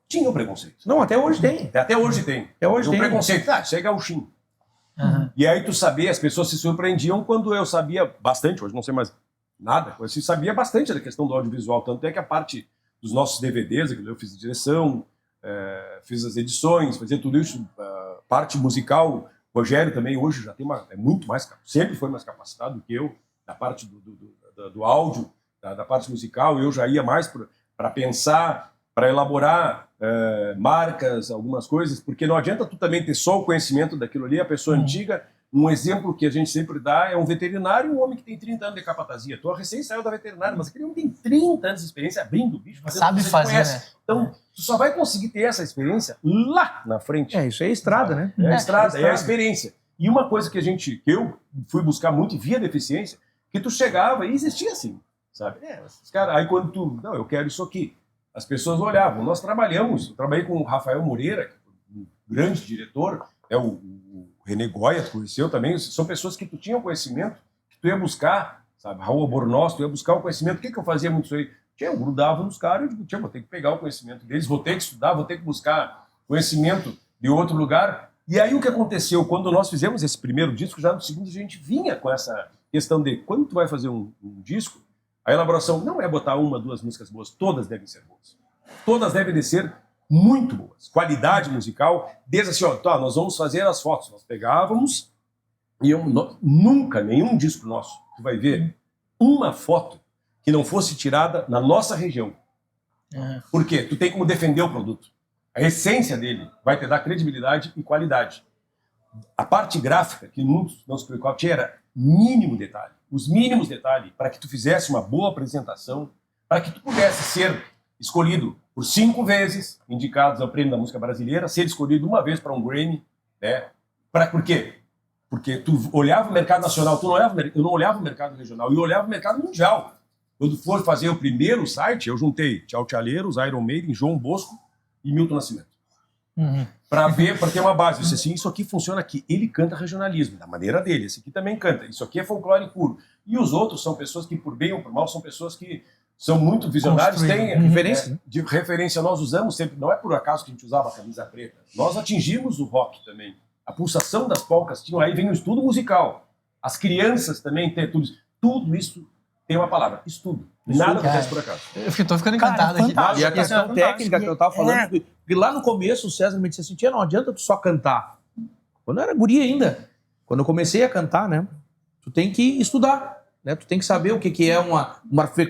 Tinha o preconceito. Não, até hoje tem. Até hoje tem. O preconceito. Isso é gauchinho. E aí tu sabia, as pessoas se surpreendiam quando eu sabia bastante, hoje não sei mais nada, eu sabia bastante da questão do audiovisual, tanto é que a parte dos nossos DVDs, eu fiz a direção, fiz as edições, fazia tudo isso, parte musical. Rogério também hoje já tem é muito mais, sempre foi mais capacitado do que eu, da parte do áudio, da parte musical. Eu já ia mais para pensar, para elaborar marcas, algumas coisas, porque não adianta tu também ter só o conhecimento daquilo ali, a pessoa antiga. Um exemplo que a gente sempre dá é um veterinário, um homem que tem 30 anos de capatazia. Tu recém saiu da veterinária, mas aquele homem tem 30 anos de experiência abrindo o bicho, sabe fazer, né? Então, tu só vai conseguir ter essa experiência lá na frente. Isso aí é estrada, né? É a estrada, é a experiência. E uma coisa que eu fui buscar muito e via deficiência, que tu chegava e existia assim, sabe? Os caras, aí quando tu, não, eu quero isso aqui. as pessoas olhavam. Nós trabalhamos, eu trabalhei com o Rafael Moreira, um grande diretor, o René Goya, tu conheceu também, são pessoas que tu tinha conhecimento, que tu ia buscar, sabe, Raul Albornoz, tu ia buscar o conhecimento. O que eu fazia muito isso aí? Eu grudava nos caras e digo, vou ter que pegar o conhecimento deles, vou ter que estudar, vou ter que buscar conhecimento de outro lugar. E aí o que aconteceu? Quando nós fizemos esse primeiro disco, já no segundo a gente vinha com essa questão de quando tu vai fazer um disco, a elaboração não é botar uma, duas músicas boas, todas devem ser boas. Todas devem ser muito boas. Qualidade musical, desde assim, nós vamos fazer as fotos. Nós pegávamos e nunca, nenhum disco nosso, tu vai ver uma foto que não fosse tirada na nossa região. Por quê? Tu tem como defender o produto. A essência dele vai te dar credibilidade e qualidade. A parte gráfica, que muitos não se preocupavam, era mínimo detalhe. Os mínimos detalhes para que tu fizesse uma boa apresentação, para que tu pudesse ser escolhido por 5 vezes, indicados ao Prêmio da Música Brasileira, ser escolhido uma vez para um Grammy. Né? Por quê? Porque tu olhava o mercado nacional, eu não olhava o mercado regional, eu olhava o mercado mundial. Quando for fazer o primeiro site, eu juntei Tchau Tchaleiros, Iron Maiden, João Bosco e Milton Nascimento. Para ter uma base. Eu disse assim, isso aqui funciona aqui. Ele canta regionalismo, da maneira dele. Esse aqui também canta. Isso aqui é folclore puro. E os outros são pessoas que, por bem ou por mal, são pessoas que são muito visionários. Tem referência. De referência nós usamos sempre. Não é por acaso que a gente usava a camisa preta. Nós atingimos o rock também. A pulsação das polcas tinham. Aí vem o estudo musical. As crianças também têm tudo isso. Tudo isso tem uma palavra, estudo. Nada acontece por acaso. Eu tô ficando encantado aqui. E a questão técnica que eu tava falando, porque lá no começo o César me disse assim, tia, não adianta tu só cantar. Quando eu era guri ainda, quando eu comecei a cantar, né, tu tem que estudar, né, tu tem que saber o que é uma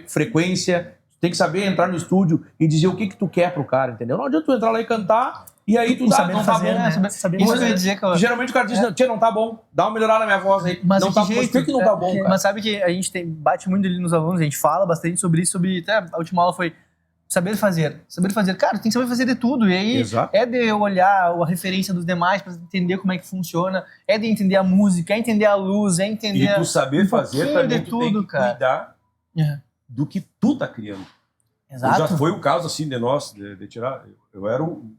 frequência, tu tem que saber entrar no estúdio e dizer o que tu quer pro cara, entendeu? Não adianta tu entrar lá e cantar e aí tu não tá bom. Né? Isso eu ia dizer que geralmente o cara diz, tia, não tá bom, dá uma melhorada na minha voz aí. Mas não que tá, jeito, por que não tá bom, cara? Mas sabe que a gente bate muito ali nos alunos, a gente fala bastante sobre isso, até a última aula foi saber fazer. Saber fazer, cara, tem que saber fazer de tudo. E aí é de olhar a referência dos demais para entender como é que funciona, é de entender a música, é entender a luz, é entender... E tu saber fazer também, tu tem que cara. cuidar do que tu tá criando. Exato. Já foi o caso, assim, de nós, de tirar... Eu era o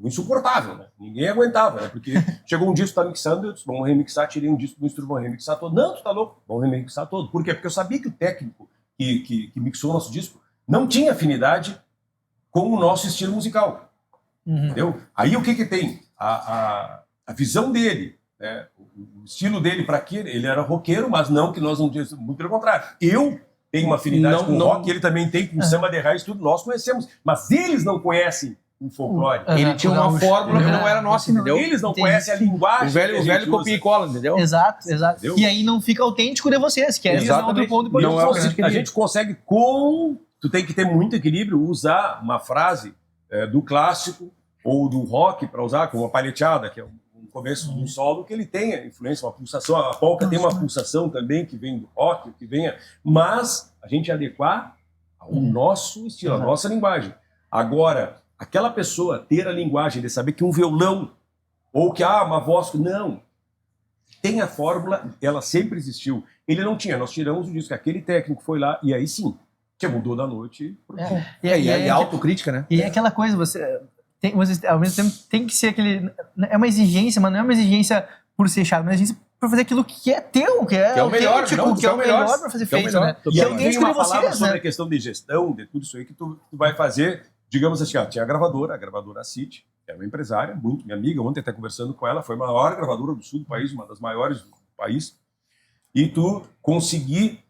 insuportável, né? Ninguém aguentava, né? Porque chegou um disco, tá mixando, eu disse, vamos remixar, tirei um disco do instrumento, vamos remixar todo. Não, tu tá louco, vamos remixar todo. Por quê? Porque eu sabia que o técnico que mixou o nosso disco não tinha afinidade com o nosso estilo musical. Entendeu? Aí o que tem? A visão dele, né? O estilo dele para aquilo, ele era roqueiro, mas não que nós não tínhamos, muito pelo contrário. Eu tenho uma afinidade com o rock, ele também tem com samba de raiz, tudo, nós conhecemos, mas eles não conhecem o folclore. Ele tinha uma fórmula que não era nossa, entendeu? Eles não conhecem a linguagem. O velho copia e cola, entendeu? Exato. Entendeu? E aí não fica autêntico de vocês, que é outro ponto importante. A gente consegue tu tem que ter muito equilíbrio, usar uma frase do clássico ou do rock para usar, como a palheteada, que é um começo de um solo, que ele tenha influência, uma pulsação. A polca tem uma pulsação também que vem do rock, que venha, mas a gente adequar ao nosso estilo, a nossa linguagem. Agora, aquela pessoa ter a linguagem de saber que um violão ou que uma voz, não. Tem a fórmula, ela sempre existiu. Ele não tinha, nós tiramos o disco, aquele técnico foi lá e aí sim, que mudou da noite. E a autocrítica, né? E é aquela coisa, você ao mesmo tempo tem que ser aquele, é uma exigência, mas não é uma exigência por ser chato, mas é uma exigência por fazer aquilo que é teu, que é o melhor, que é o melhor para fazer feito, né? E eu tenho uma palavra sobre a questão de gestão, de tudo isso aí que tu vai fazer. Digamos assim, tinha a gravadora City, que era uma empresária, muito minha amiga, ontem até conversando com ela, foi a maior gravadora do sul do país, uma das maiores do país, e tu conseguir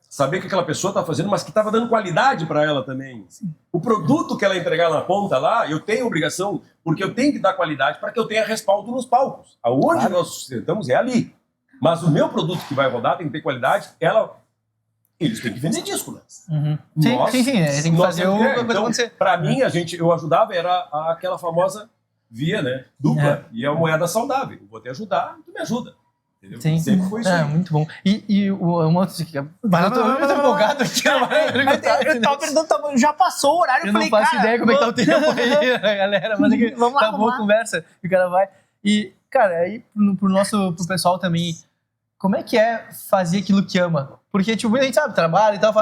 saber que aquela pessoa está fazendo, mas que estava dando qualidade para ela também. O produto que ela entregar na ponta lá, eu tenho obrigação, porque eu tenho que dar qualidade para que eu tenha respaldo nos palcos. Aonde nós sustentamos é ali. Mas o meu produto que vai rodar tem que ter qualidade, eles têm que vender disco, né? Sim, tem que fazer o coisa acontecer. Para mim, eu ajudava, era aquela famosa via, né? Dupla. E é uma moeda saudável. Eu vou te ajudar, tu me ajuda. Entendeu? Sim. Sempre foi isso. Muito bom. E uma outra... Mas eu tô muito empolgado aqui. Eu tava perguntando, já passou o horário, eu não faço ideia como é que tá o tempo aí, galera. Mas aqui, vamos lá, tá boa a conversa, e o cara vai. E, cara, aí pro pessoal também, como é que é fazer aquilo que ama? Porque, tipo, a gente sabe, trabalha e tal,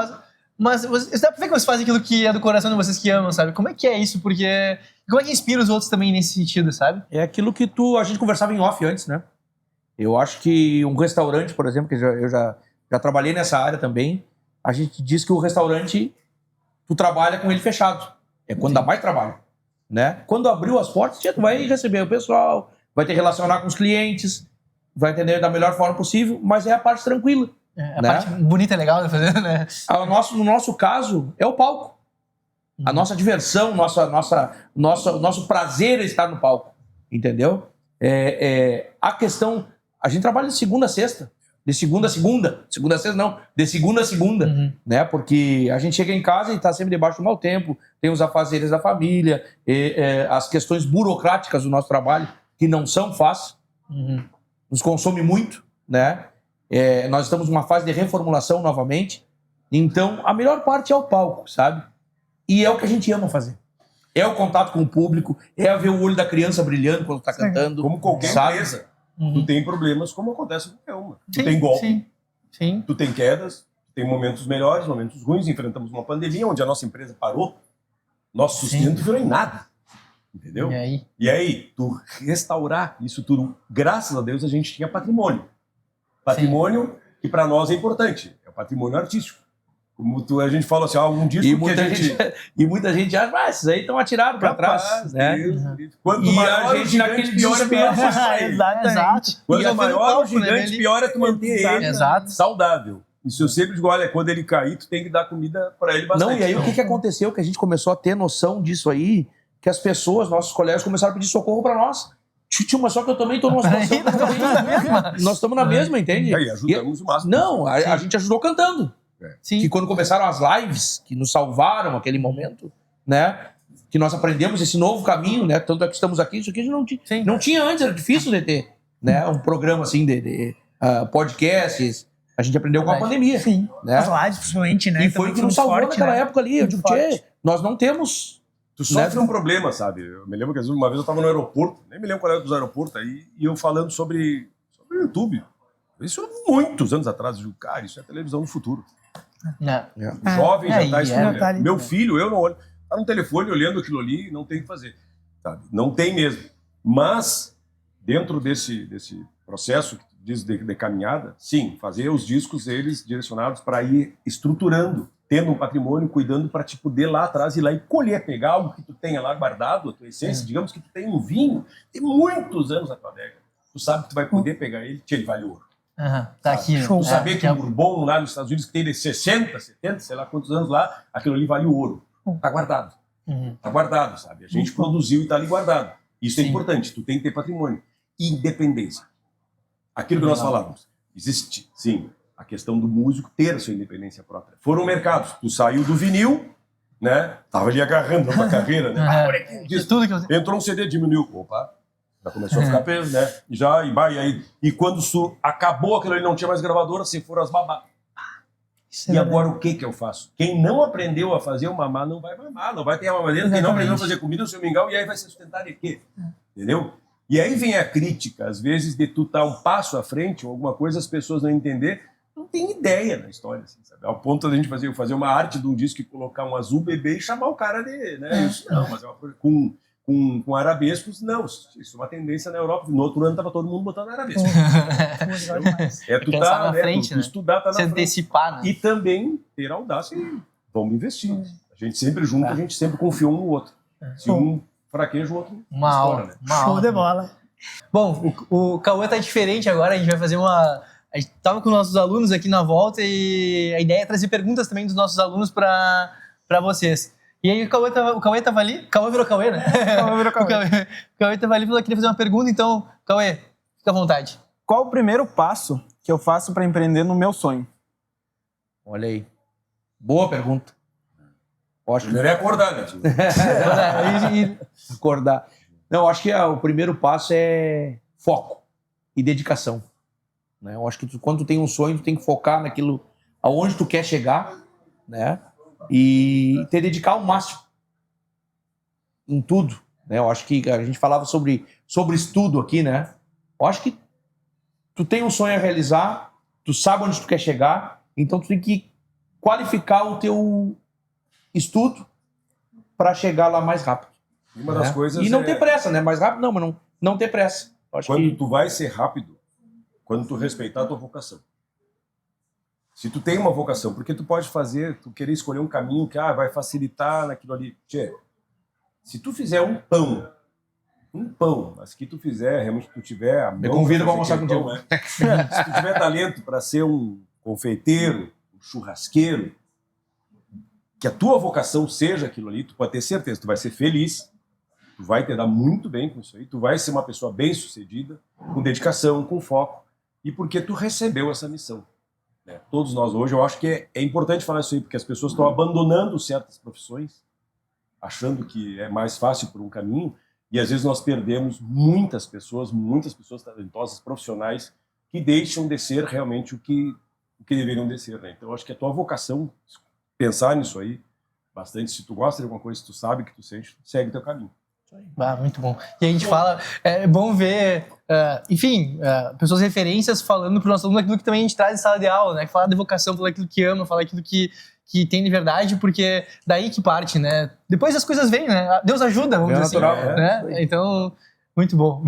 Mas dá pra ver que vocês fazem aquilo que é do coração de vocês que amam, sabe? Como é que é isso? Porque como é que inspira os outros também nesse sentido, sabe? É aquilo que a gente conversava em off antes, né? Eu acho que um restaurante, por exemplo, que eu já trabalhei nessa área também, a gente diz que o restaurante, tu trabalha com ele fechado. É quando dá mais trabalho, né? Quando abriu as portas, tu vai receber o pessoal, vai ter que relacionar com os clientes, vai entender da melhor forma possível, mas é a parte tranquila. A parte bonita e legal de fazer, né? No nosso caso, é o palco. A nossa diversão, nosso prazer é estar no palco, entendeu? A questão... A gente trabalha de segunda a sexta. De segunda a segunda. Segunda a sexta, não. De segunda a segunda. Né? Porque a gente chega em casa e está sempre debaixo do mau tempo. Tem os afazeres da família. As questões burocráticas do nosso trabalho, que não são fáceis. Nos consome muito, né? Nós estamos numa fase de reformulação novamente. Então, a melhor parte é o palco, sabe? E é o que a gente ama fazer. É o contato com o público, é ver o olho da criança brilhando quando está cantando. Como qualquer empresa. Tu tem problemas como acontece com qualquer uma. Tu tem golpe, sim. Tu tem quedas, tem momentos melhores, momentos ruins. Enfrentamos uma pandemia onde a nossa empresa parou. Nosso sustento virou em nada. Entendeu? E aí, tu restaurar isso tudo, graças a Deus, a gente tinha patrimônio. Patrimônio que para nós é importante. É o patrimônio artístico. Como a gente fala assim, um disco e muita gente acha, esses aí estão atirados para trás. Né? Quanto maior o gigante, pior é para Exatamente. Quanto maior o gigante, pior é tu manter ele saudável. Isso eu sempre digo, olha, quando ele cair, tu tem que dar comida para ele bastante. Não, e aí o que aconteceu? Que a gente começou a ter noção disso aí, que as pessoas, nossos colegas, começaram a pedir socorro para nós. Mas só que eu também estou numa situação... Nós estamos na mesma, entende? E ajudamos o máximo. Não, a gente ajudou cantando. Que quando começaram as lives, que nos salvaram aquele momento, né? Que nós aprendemos esse novo caminho, né? Tanto é que estamos aqui, isso aqui a gente não tinha antes, era difícil de ter, né? Um programa assim de podcasts. A gente aprendeu com a pandemia. Sim, né? As lives, principalmente, né? E foi o que nos salvou naquela época ali. Eu digo, nós não temos... Tu sofre um problema, sabe? Eu me lembro que uma vez eu estava no aeroporto, nem me lembro qual era dos aeroportos aí, e eu falando sobre o YouTube. Isso muitos anos atrás. Eu digo, cara, isso é televisão do futuro. O jovem já está escolhendo. Meu filho, eu não olho. Está no telefone olhando aquilo ali e não tem o que fazer. Sabe? Não tem mesmo. Mas, dentro desse processo que tu diz de caminhada, sim, fazer os discos, eles direcionados para ir estruturando, tendo um patrimônio, cuidando para te poder lá atrás ir lá e colher, pegar algo que tu tenha lá guardado, a tua essência. Digamos que tu tem um vinho, tem muitos anos na tua adega. Tu sabe que tu vai poder pegar ele, ele vale ouro. Tá aqui. Tu saber que um Bourbon lá nos Estados Unidos, que tem de 60, 70, sei lá quantos anos lá, aquilo ali vale ouro. Tá guardado. Tá guardado, sabe? A gente produziu e tá ali guardado. Isso é importante, tu tem que ter patrimônio. Independência. Aquilo que nós falávamos. Existe, sim, a questão do músico ter a sua independência própria. Foram mercados. Tu saiu do vinil, né? Tava ali agarrando a tua carreira, né? Entrou um CD, diminuiu. Opa! Já começou a ficar peso, né? E quando acabou aquilo ali, não tinha mais gravadora, se foram as babá. E agora o que eu faço? Quem não aprendeu a fazer o mamar não vai mamar, não vai ter a mamadeira. Quem não aprendeu a fazer comida, o seu mingau, e aí vai se sustentar de quê? Entendeu? E aí vem a crítica, às vezes, de tu estar um passo à frente, ou alguma coisa, as pessoas não entender, não tem ideia na história, assim, sabe? Ao ponto de a gente fazer uma arte de um disco e colocar um azul bebê e chamar o cara de... Né? Isso não, mas é uma coisa com arabescos, não. Isso é uma tendência na Europa. No outro ano estava todo mundo botando arabesco. Tu tá na frente, né? Estudar, tá na frente. Se antecipar, né? E também ter audácia e vamos investir. A gente sempre junto, a gente sempre confiou um no outro. Se um fraqueja, o outro estoura, né? Show de bola. Bom, o Cauê tá diferente agora, a gente vai fazer uma... A gente tava com nossos alunos aqui na volta e a ideia é trazer perguntas também dos nossos alunos para vocês. E aí o Cauê tava ali, Cauê virou Cauê, né? Cauê virou Cauê. O Cauê tava ali e falou que queria fazer uma pergunta, então, Cauê, fica à vontade. Qual o primeiro passo que eu faço para empreender no meu sonho? Olha aí. Boa pergunta. Primeiro é acordar, né? Acordar. Não, eu acho que o primeiro passo é foco e dedicação. Né? Eu acho que quando tu tem um sonho, tu tem que focar naquilo aonde tu quer chegar, né? E te dedicar ao máximo em tudo, né? Eu acho que a gente falava sobre estudo aqui, né? Eu acho que tu tem um sonho a realizar, tu sabe onde tu quer chegar, então tu tem que qualificar o teu estudo para chegar lá mais rápido. E uma das coisas E não ter pressa, né? Mais rápido não, mas não ter pressa. Eu acho quando que... tu vai ser rápido, quando tu respeitar a tua vocação. Se tu tem uma vocação, porque tu pode fazer, tu querer escolher um caminho que vai facilitar naquilo ali. Tchê, se tu fizer um pão, mas que tu fizer, realmente tu tiver a mão... Me convido para almoçar aquele contigo. pão, né? Se tu tiver talento para ser um confeiteiro, um churrasqueiro, que a tua vocação seja aquilo ali, tu pode ter certeza, tu vai ser feliz, tu vai te dar muito bem com isso aí, tu vai ser uma pessoa bem-sucedida, com dedicação, com foco, e porque tu recebeu essa missão. Né? Todos nós hoje, eu acho que é importante falar isso aí, porque as pessoas estão abandonando certas profissões, achando que é mais fácil por um caminho, e às vezes nós perdemos muitas pessoas talentosas, profissionais, que deixam de ser realmente o que deveriam de ser. Né? Então eu acho que a tua vocação, pensar nisso aí, bastante, se tu gosta de alguma coisa, se tu sabe que tu sente, segue o teu caminho. Muito bom. E a gente fala, é bom ver, pessoas referências falando para o nosso aluno aquilo que também a gente traz em sala de aula, né? Falar de vocação, falar aquilo que ama, falar aquilo que tem de verdade, porque daí que parte, né? Depois as coisas vêm, né? Deus ajuda, vamos dizer natural, assim. Né? Então, muito bom.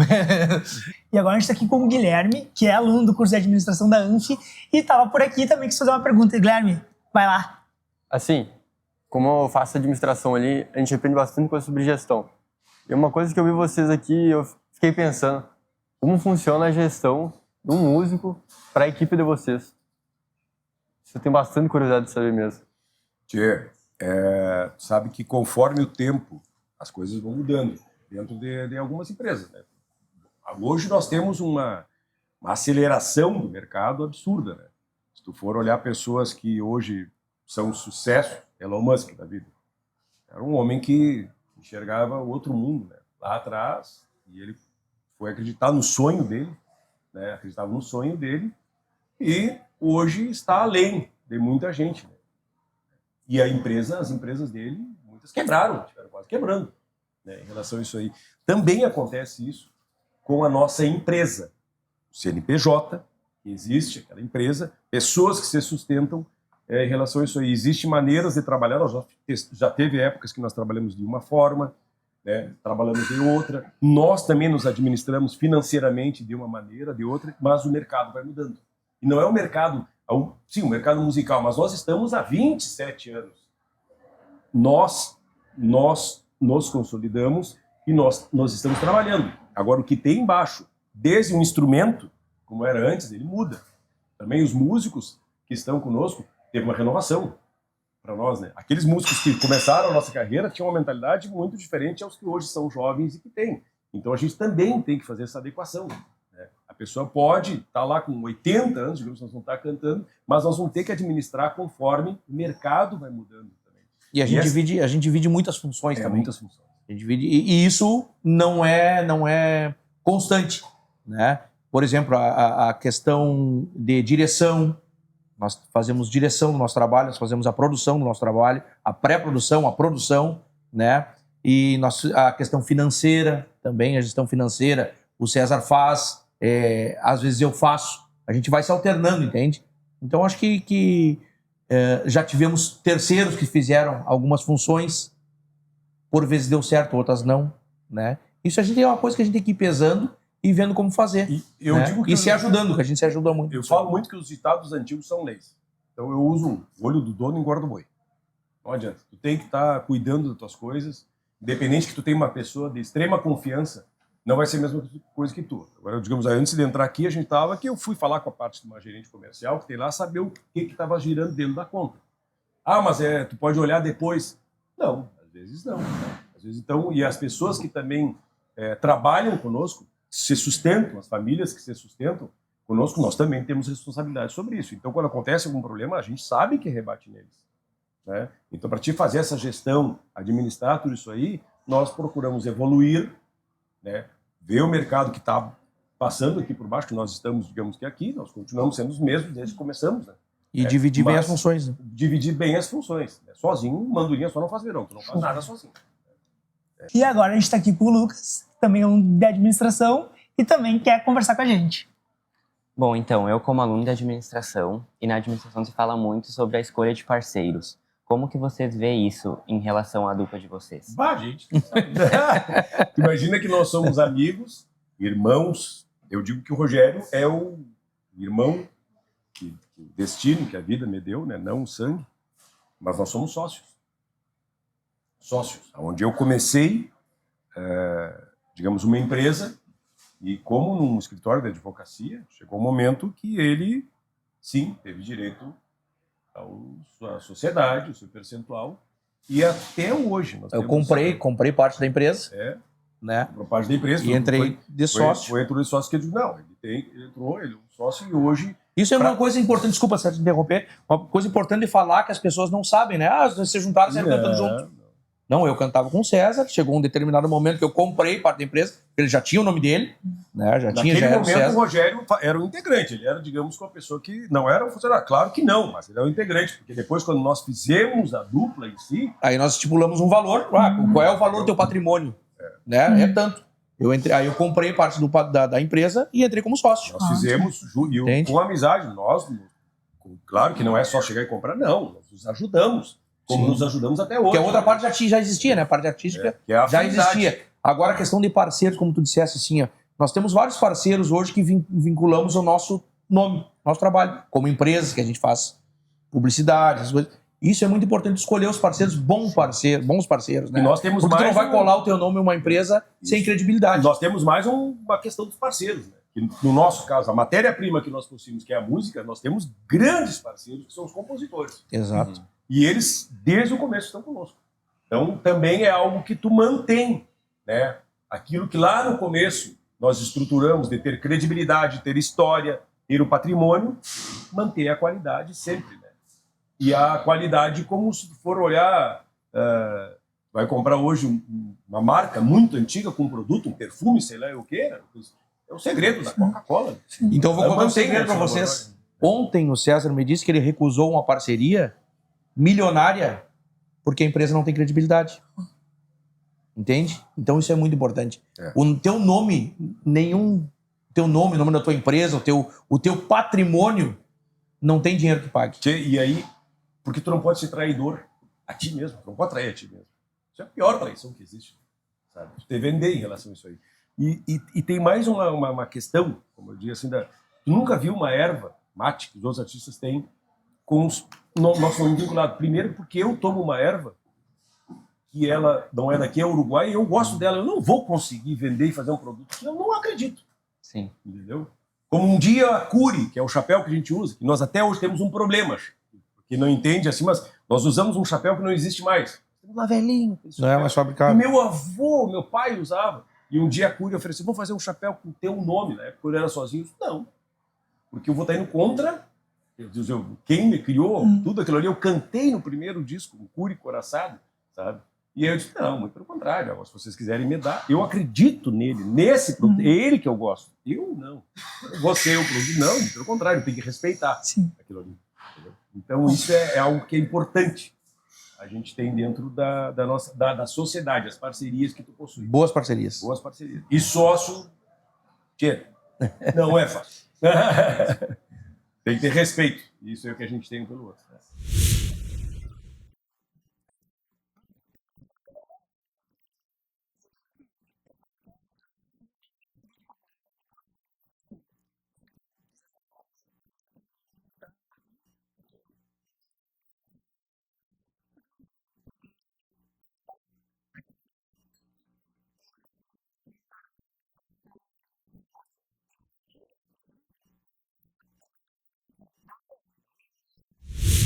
E agora a gente está aqui com o Guilherme, que é aluno do curso de administração da ANF, e estava por aqui também quis fazer uma pergunta. Guilherme, vai lá. Assim, como eu faço administração ali, a gente aprende bastante coisa sobre gestão. E uma coisa que eu vi vocês aqui, eu fiquei pensando, como funciona a gestão de um músico para a equipe de vocês? Isso eu tenho bastante curiosidade de saber mesmo. Tchê, sabe que conforme o tempo, as coisas vão mudando dentro de algumas empresas. Né? Hoje nós temos uma aceleração do mercado absurda. Né? Se tu for olhar pessoas que hoje são um sucesso, Elon Musk da vida, era um homem que enxergava o outro mundo, né? Lá atrás, e ele foi acreditar no sonho dele, né? Acreditava no sonho dele, e hoje está além de muita gente. Né? E as empresas dele, muitas quebraram, estiveram quase quebrando, né? Em relação a isso aí. Também acontece isso com a nossa empresa, o CNPJ, que existe aquela empresa, pessoas que se sustentam em relação a isso aí. Existem maneiras de trabalhar, nós já teve épocas que nós trabalhamos de uma forma, né, trabalhamos de outra, nós também nos administramos financeiramente de uma maneira, de outra, mas o mercado vai mudando. E não é o mercado, sim, o mercado musical, mas nós estamos há 27 anos. Nós nos consolidamos e nós estamos trabalhando. Agora, o que tem embaixo, desde um instrumento, como era antes, ele muda. Também os músicos que estão conosco, teve uma renovação para nós, né? Aqueles músicos que começaram a nossa carreira tinham uma mentalidade muito diferente aos que hoje são jovens e que têm. Então a gente também tem que fazer essa adequação. Né? A pessoa pode estar lá com 80 anos, digamos, nós vamos estar cantando, mas nós vamos ter que administrar conforme o mercado vai mudando também. E a gente divide muitas funções também. Muitas funções. A gente divide, e isso não é constante, né? Por exemplo, a questão de direção. Nós fazemos direção do nosso trabalho, nós fazemos a produção do nosso trabalho, a pré-produção, a produção, né? E a questão financeira também, a gestão financeira, o César faz, às vezes eu faço, a gente vai se alternando, entende? Então, acho que já tivemos terceiros que fizeram algumas funções, por vezes deu certo, outras não, né? Isso a gente é uma coisa que a gente tem que ir pesando e vendo como fazer. E se ajudando, que a gente se ajuda muito. Eu falo muito que os ditados antigos são leis. Então eu uso o olho do dono engorda o boi. Não adianta. Tu tem que estar cuidando das tuas coisas, independente que tu tenha uma pessoa de extrema confiança, não vai ser a mesma coisa que tu. Agora, digamos, antes de entrar aqui, a gente estava que eu fui falar com a parte de uma gerente comercial que tem lá saber o que estava girando dentro da conta. Ah, mas tu pode olhar depois. Não, às vezes não. Às vezes, então, e as pessoas que também trabalham conosco, se sustentam, as famílias que se sustentam conosco, nós também temos responsabilidade sobre isso. Então, quando acontece algum problema, a gente sabe que rebate neles. Né? Então, para te fazer essa gestão, administrar tudo isso aí, nós procuramos evoluir, né? Ver o mercado que está passando aqui por baixo, que nós estamos, digamos que aqui, nós continuamos sendo os mesmos desde que começamos. Né? E dividir bem as funções. Né? Dividir bem as funções. Né? Sozinho, mandurinha só não faz verão, tu não faz nada sozinho. E agora a gente está aqui com o Lucas, também é um de administração, e também quer conversar com a gente. Bom, então, eu como aluno de administração, e na administração se fala muito sobre a escolha de parceiros. Como que vocês veem isso em relação à dupla de vocês? Bah, gente, tu sabe. Imagina que nós somos amigos, irmãos. Eu digo que o Rogério é o irmão que o destino, que a vida me deu, né? Não o sangue, mas nós somos sócios. Sócios. Onde eu comecei, digamos, uma empresa, e como num escritório de advocacia, chegou um momento que ele, sim, teve direito à sociedade, o seu percentual, e até hoje. Eu comprei parte da empresa, né? Comprou parte da empresa. E entrei de sócio. Foi entrou de sócio que eu digo, não, ele entrou, ele é um sócio e hoje... Isso é uma coisa importante, desculpa se eu te interromper, uma coisa importante de falar que as pessoas não sabem, né? Ah, vocês se juntaram, saíram cantando junto. Não, eu cantava com o César, chegou um determinado momento que eu comprei parte da empresa, ele já tinha o nome dele, né? Já Naquele era momento, César. o Rogério era um integrante, ele era, digamos, uma pessoa que não era um funcionário. Claro que não, mas ele era um integrante, porque depois, quando nós fizemos a dupla em si... Aí nós estipulamos um valor, qual é o valor do teu patrimônio? Né? É tanto. Aí eu comprei parte da empresa e entrei como sócio. Nós fizemos, com amizade, claro que não é só chegar e comprar, não, nós nos ajudamos. Como nos ajudamos até hoje. Porque a outra parte já existia, né? A parte artística já existia. Agora, a questão de parceiros, como tu disseste, assim, ó, nós temos vários parceiros hoje que vinculamos ao nosso nome, nosso trabalho, como empresas que a gente faz publicidade, essas coisas. Isso é muito importante, escolher os parceiros, bons parceiros, né? E nós temos Porque mais tu não vai colar o teu nome em uma empresa sem credibilidade. Nós temos mais uma questão dos parceiros, né? Que, no nosso caso, a matéria-prima que nós possuímos, que é a música, nós temos grandes parceiros, que são os compositores. Exato. E eles, desde o começo, estão conosco. Então, também é algo que tu mantém, né? Aquilo que lá no começo nós estruturamos de ter credibilidade, ter história, ter o patrimônio, manter a qualidade sempre, né? E a qualidade, como se tu for olhar, vai comprar hoje uma marca muito antiga com um produto, um perfume, sei lá o quê, é o segredo da Coca-Cola. Então, eu vou contar um mantenho segredo para esse vocês. Ontem o César me disse que ele recusou uma parceria milionária porque a empresa não tem credibilidade. Entende? Então isso é muito importante. O teu nome, o nome da tua empresa, o teu patrimônio não tem dinheiro que pague. E aí, porque tu não pode ser traidor a ti mesmo, tu não pode trair a ti mesmo. Isso é a pior traição que existe, sabe? Tu te vender em relação a isso aí. E tem mais uma questão, como eu disse assim, tu nunca viu uma erva mate que os outros artistas têm com os nosso nome vinculado. Primeiro porque eu tomo uma erva que ela não é daqui, é Uruguai, e eu gosto dela. Eu não vou conseguir vender e fazer um produto que eu não acredito. Sim. Entendeu? Como um dia a Curi, que é o chapéu que a gente usa, que nós até hoje temos um problema, porque não entende assim, mas nós usamos um chapéu que não existe mais. Temos lá velhinho. Não é mais fabricado. E meu avô, meu pai usava. E um dia a Curi ofereceu, vamos fazer um chapéu com teu nome, né? Porque eu era sozinho. Eu disse, não, porque eu vou estar indo contra... Quem me criou, tudo aquilo ali, eu cantei no primeiro disco, o Curi Coraçado, sabe? E aí eu disse, não, muito pelo contrário, agora, se vocês quiserem me dar, eu acredito nele, nesse produto, é ele que eu gosto. Eu não. Você, o produto, não, pelo contrário, eu tenho que respeitar aquilo ali. Entendeu? Então isso é algo que é importante. A gente tem dentro da sociedade, as parcerias que tu possui. Boas parcerias. Boas parcerias. E sócio, não é fácil. Tem que ter respeito. Isso é o que a gente tem um pelo outro.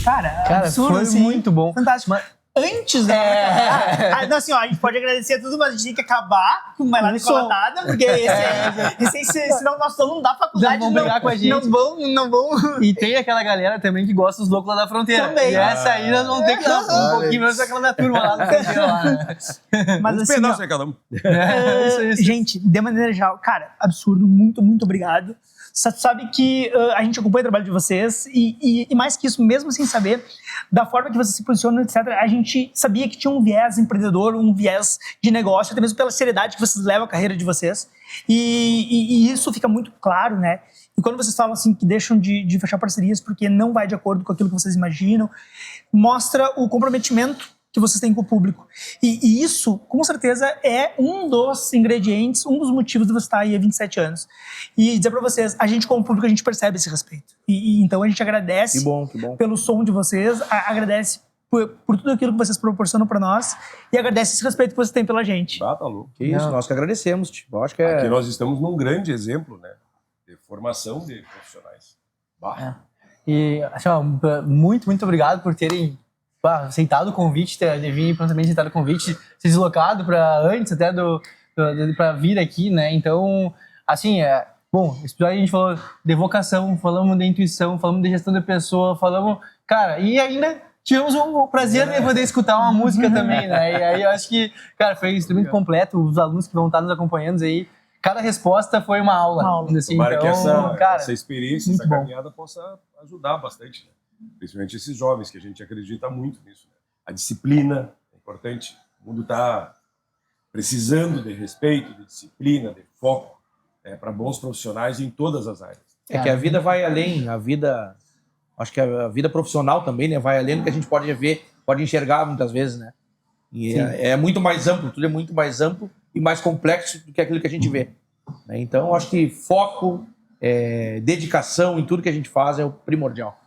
Cara, absurdo, foi assim, muito bom. Fantástico. Mas antes da... Não, assim, ó, a gente pode agradecer tudo, mas a gente tem que acabar com uma live colatada, porque senão nós não dá faculdade. Não vão brigar com a gente. Não vão... E tem aquela galera também que gosta dos loucos lá da fronteira. Também. E essa aí nós vamos ter que dar um pouquinho menos daquela da turma lá da fronteira. Lá, né? Mas assim, pedaços de cada um. Isso. Gente, de maneira geral, cara, absurdo, muito, muito obrigado. Você sabe que a gente acompanha o trabalho de vocês e mais que isso, mesmo sem saber da forma que vocês se posicionam, etc., a gente sabia que tinha um viés empreendedor, um viés de negócio, até mesmo pela seriedade que vocês levam a carreira de vocês. E isso fica muito claro, né? E quando vocês falam assim que deixam de fechar parcerias porque não vai de acordo com aquilo que vocês imaginam, mostra o comprometimento que vocês têm com o público. E isso, com certeza, é um dos ingredientes, um dos motivos de você estar aí há 27 anos. E dizer pra vocês, a gente como público, a gente percebe esse respeito. E então a gente agradece Que bom. pelo som de vocês, agradece por tudo aquilo que vocês proporcionam pra nós e agradece esse respeito que vocês têm pela gente. Ah, tá louco. Que isso, nós que agradecemos. Tipo, acho que Aqui nós estamos num grande exemplo, né? De formação de profissionais. E, assim, ó, muito obrigado por terem aceitado o convite, de vir prontamente aceitado o convite, se deslocado antes até para vir aqui, né? Então, assim, bom, esse episódio a gente falou de vocação, falamos de intuição, falamos de gestão de pessoa, falamos, cara, e ainda tivemos o prazer de poder escutar uma música também, né? E aí eu acho que, cara, foi extremamente completo, os alunos que vão estar nos acompanhando aí, cada resposta foi uma aula. Assim, Tomara então, que essa cara, experiência, essa caminhada possa ajudar bastante, né? Principalmente esses jovens, que a gente acredita muito nisso. Né? A disciplina é importante. O mundo está precisando de respeito, de disciplina, de foco, para bons profissionais em todas as áreas. É que a vida vai além, acho que a vida profissional também, né, vai além do que a gente pode ver, pode enxergar muitas vezes, né? E é muito mais amplo, tudo é muito mais amplo e mais complexo do que aquilo que a gente vê. Né? Então, acho que foco, dedicação em tudo que a gente faz é o primordial.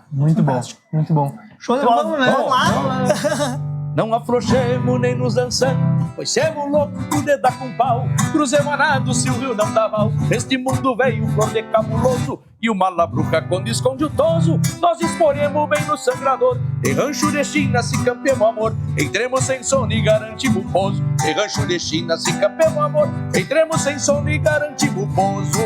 Muito bom, muito bom. Show de Então bola. Vamos lá. Não afrouxemos nem nos dançamos, pois semos loucos de dar com pau. Cruzemos a nado se o rio não dá mal. Este mundo veio flor de cabuloso, e uma labruca quando esconde o toso, nós exporemos bem no sangrador. Em rancho de China se campemos amor, entremos sem sono e garantimos o pouso. Em rancho de China se campemos amor, entremos sem sono e garantimos o pouso.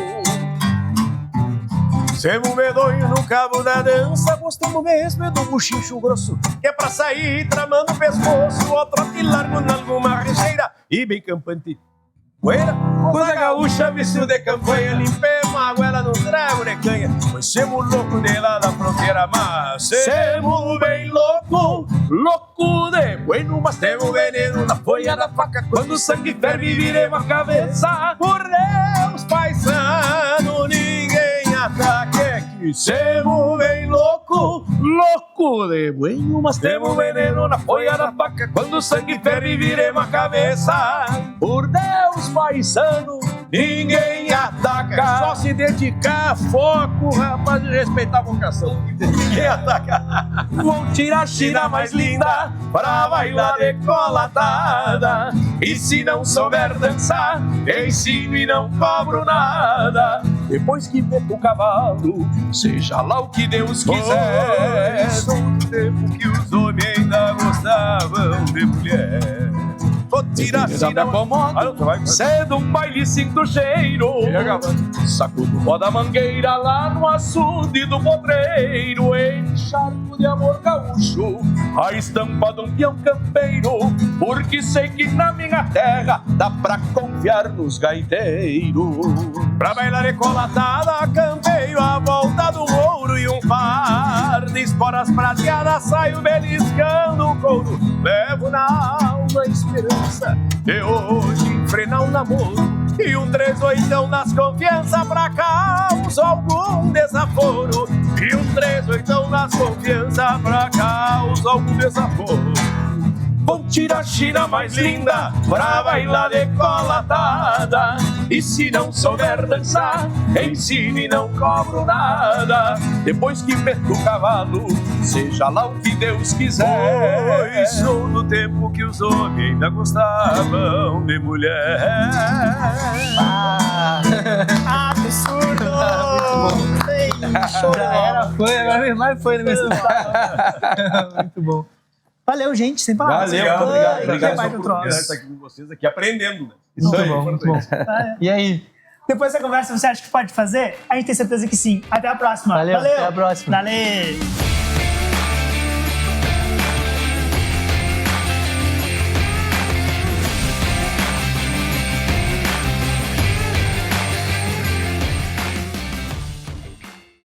Semos medonho no cabo da dança, gostamos mesmo do buchincho grosso, que é pra sair tramando o pescoço, ou trote largo nalguma recheira, e bem campante. Poeira, coisa gaúcha, vício de campanha, limpemos a goela no trago de canha, pois semos louco de lá da fronteira, mas semos bem louco de bueno, mas temos veneno na folha da faca, quando o sangue ferve viremos a cabeça. Por Deus, paisano, ninguém ataque, que semos bem louco de bueno, mas temos veneno na folha da faca, quando o sangue ferve viremos a cabeça. Por Deus, paisano, ninguém ataca, só se dedicar, foco, rapaz, e respeitar a vocação. Ninguém ataca. Vou tirar a China mais linda pra bailar decolatada, e se não souber dançar, ensino e não cobro nada. Depois que meto o cavalo, seja lá o que Deus quiser. Sou do tempo que os homens ainda gostavam de mulher. Vou tirar a China como cedo um baile, sinto cheiro. Sacudo o pó da mangueira lá no açude do potreiro. Encharco de amor gaúcho a estampa de um peão campeiro, porque sei que na minha terra dá pra confiar nos gaiteiros. Pra bailar decolatada, campeio a volta do ouro e um par de esporas prateadas, saio beliscando o couro. Levo na alma a esperança de hoje enfrenar um namoro, e um 38 nas confianças pra causar algum desaforo. E um 38 nas confianças pra causar algum desaforo. Vou tirar a China mais linda pra bailar decolatada, e se não souber dançar, ensino e não cobro nada. Depois que meto o cavalo, seja lá o que Deus quiser. Pois sou do tempo que os homens ainda gostavam de mulher. Absurdo! Foi no meu Muito bom. Valeu, gente, sem palavras. Obrigado Mais um troço. estar aqui com vocês, aqui aprendendo. Né? Muito bom, muito bom. E aí? Depois dessa conversa, você acha que pode fazer? A gente tem certeza que sim. Até a próxima. Valeu. Até a próxima. Valeu.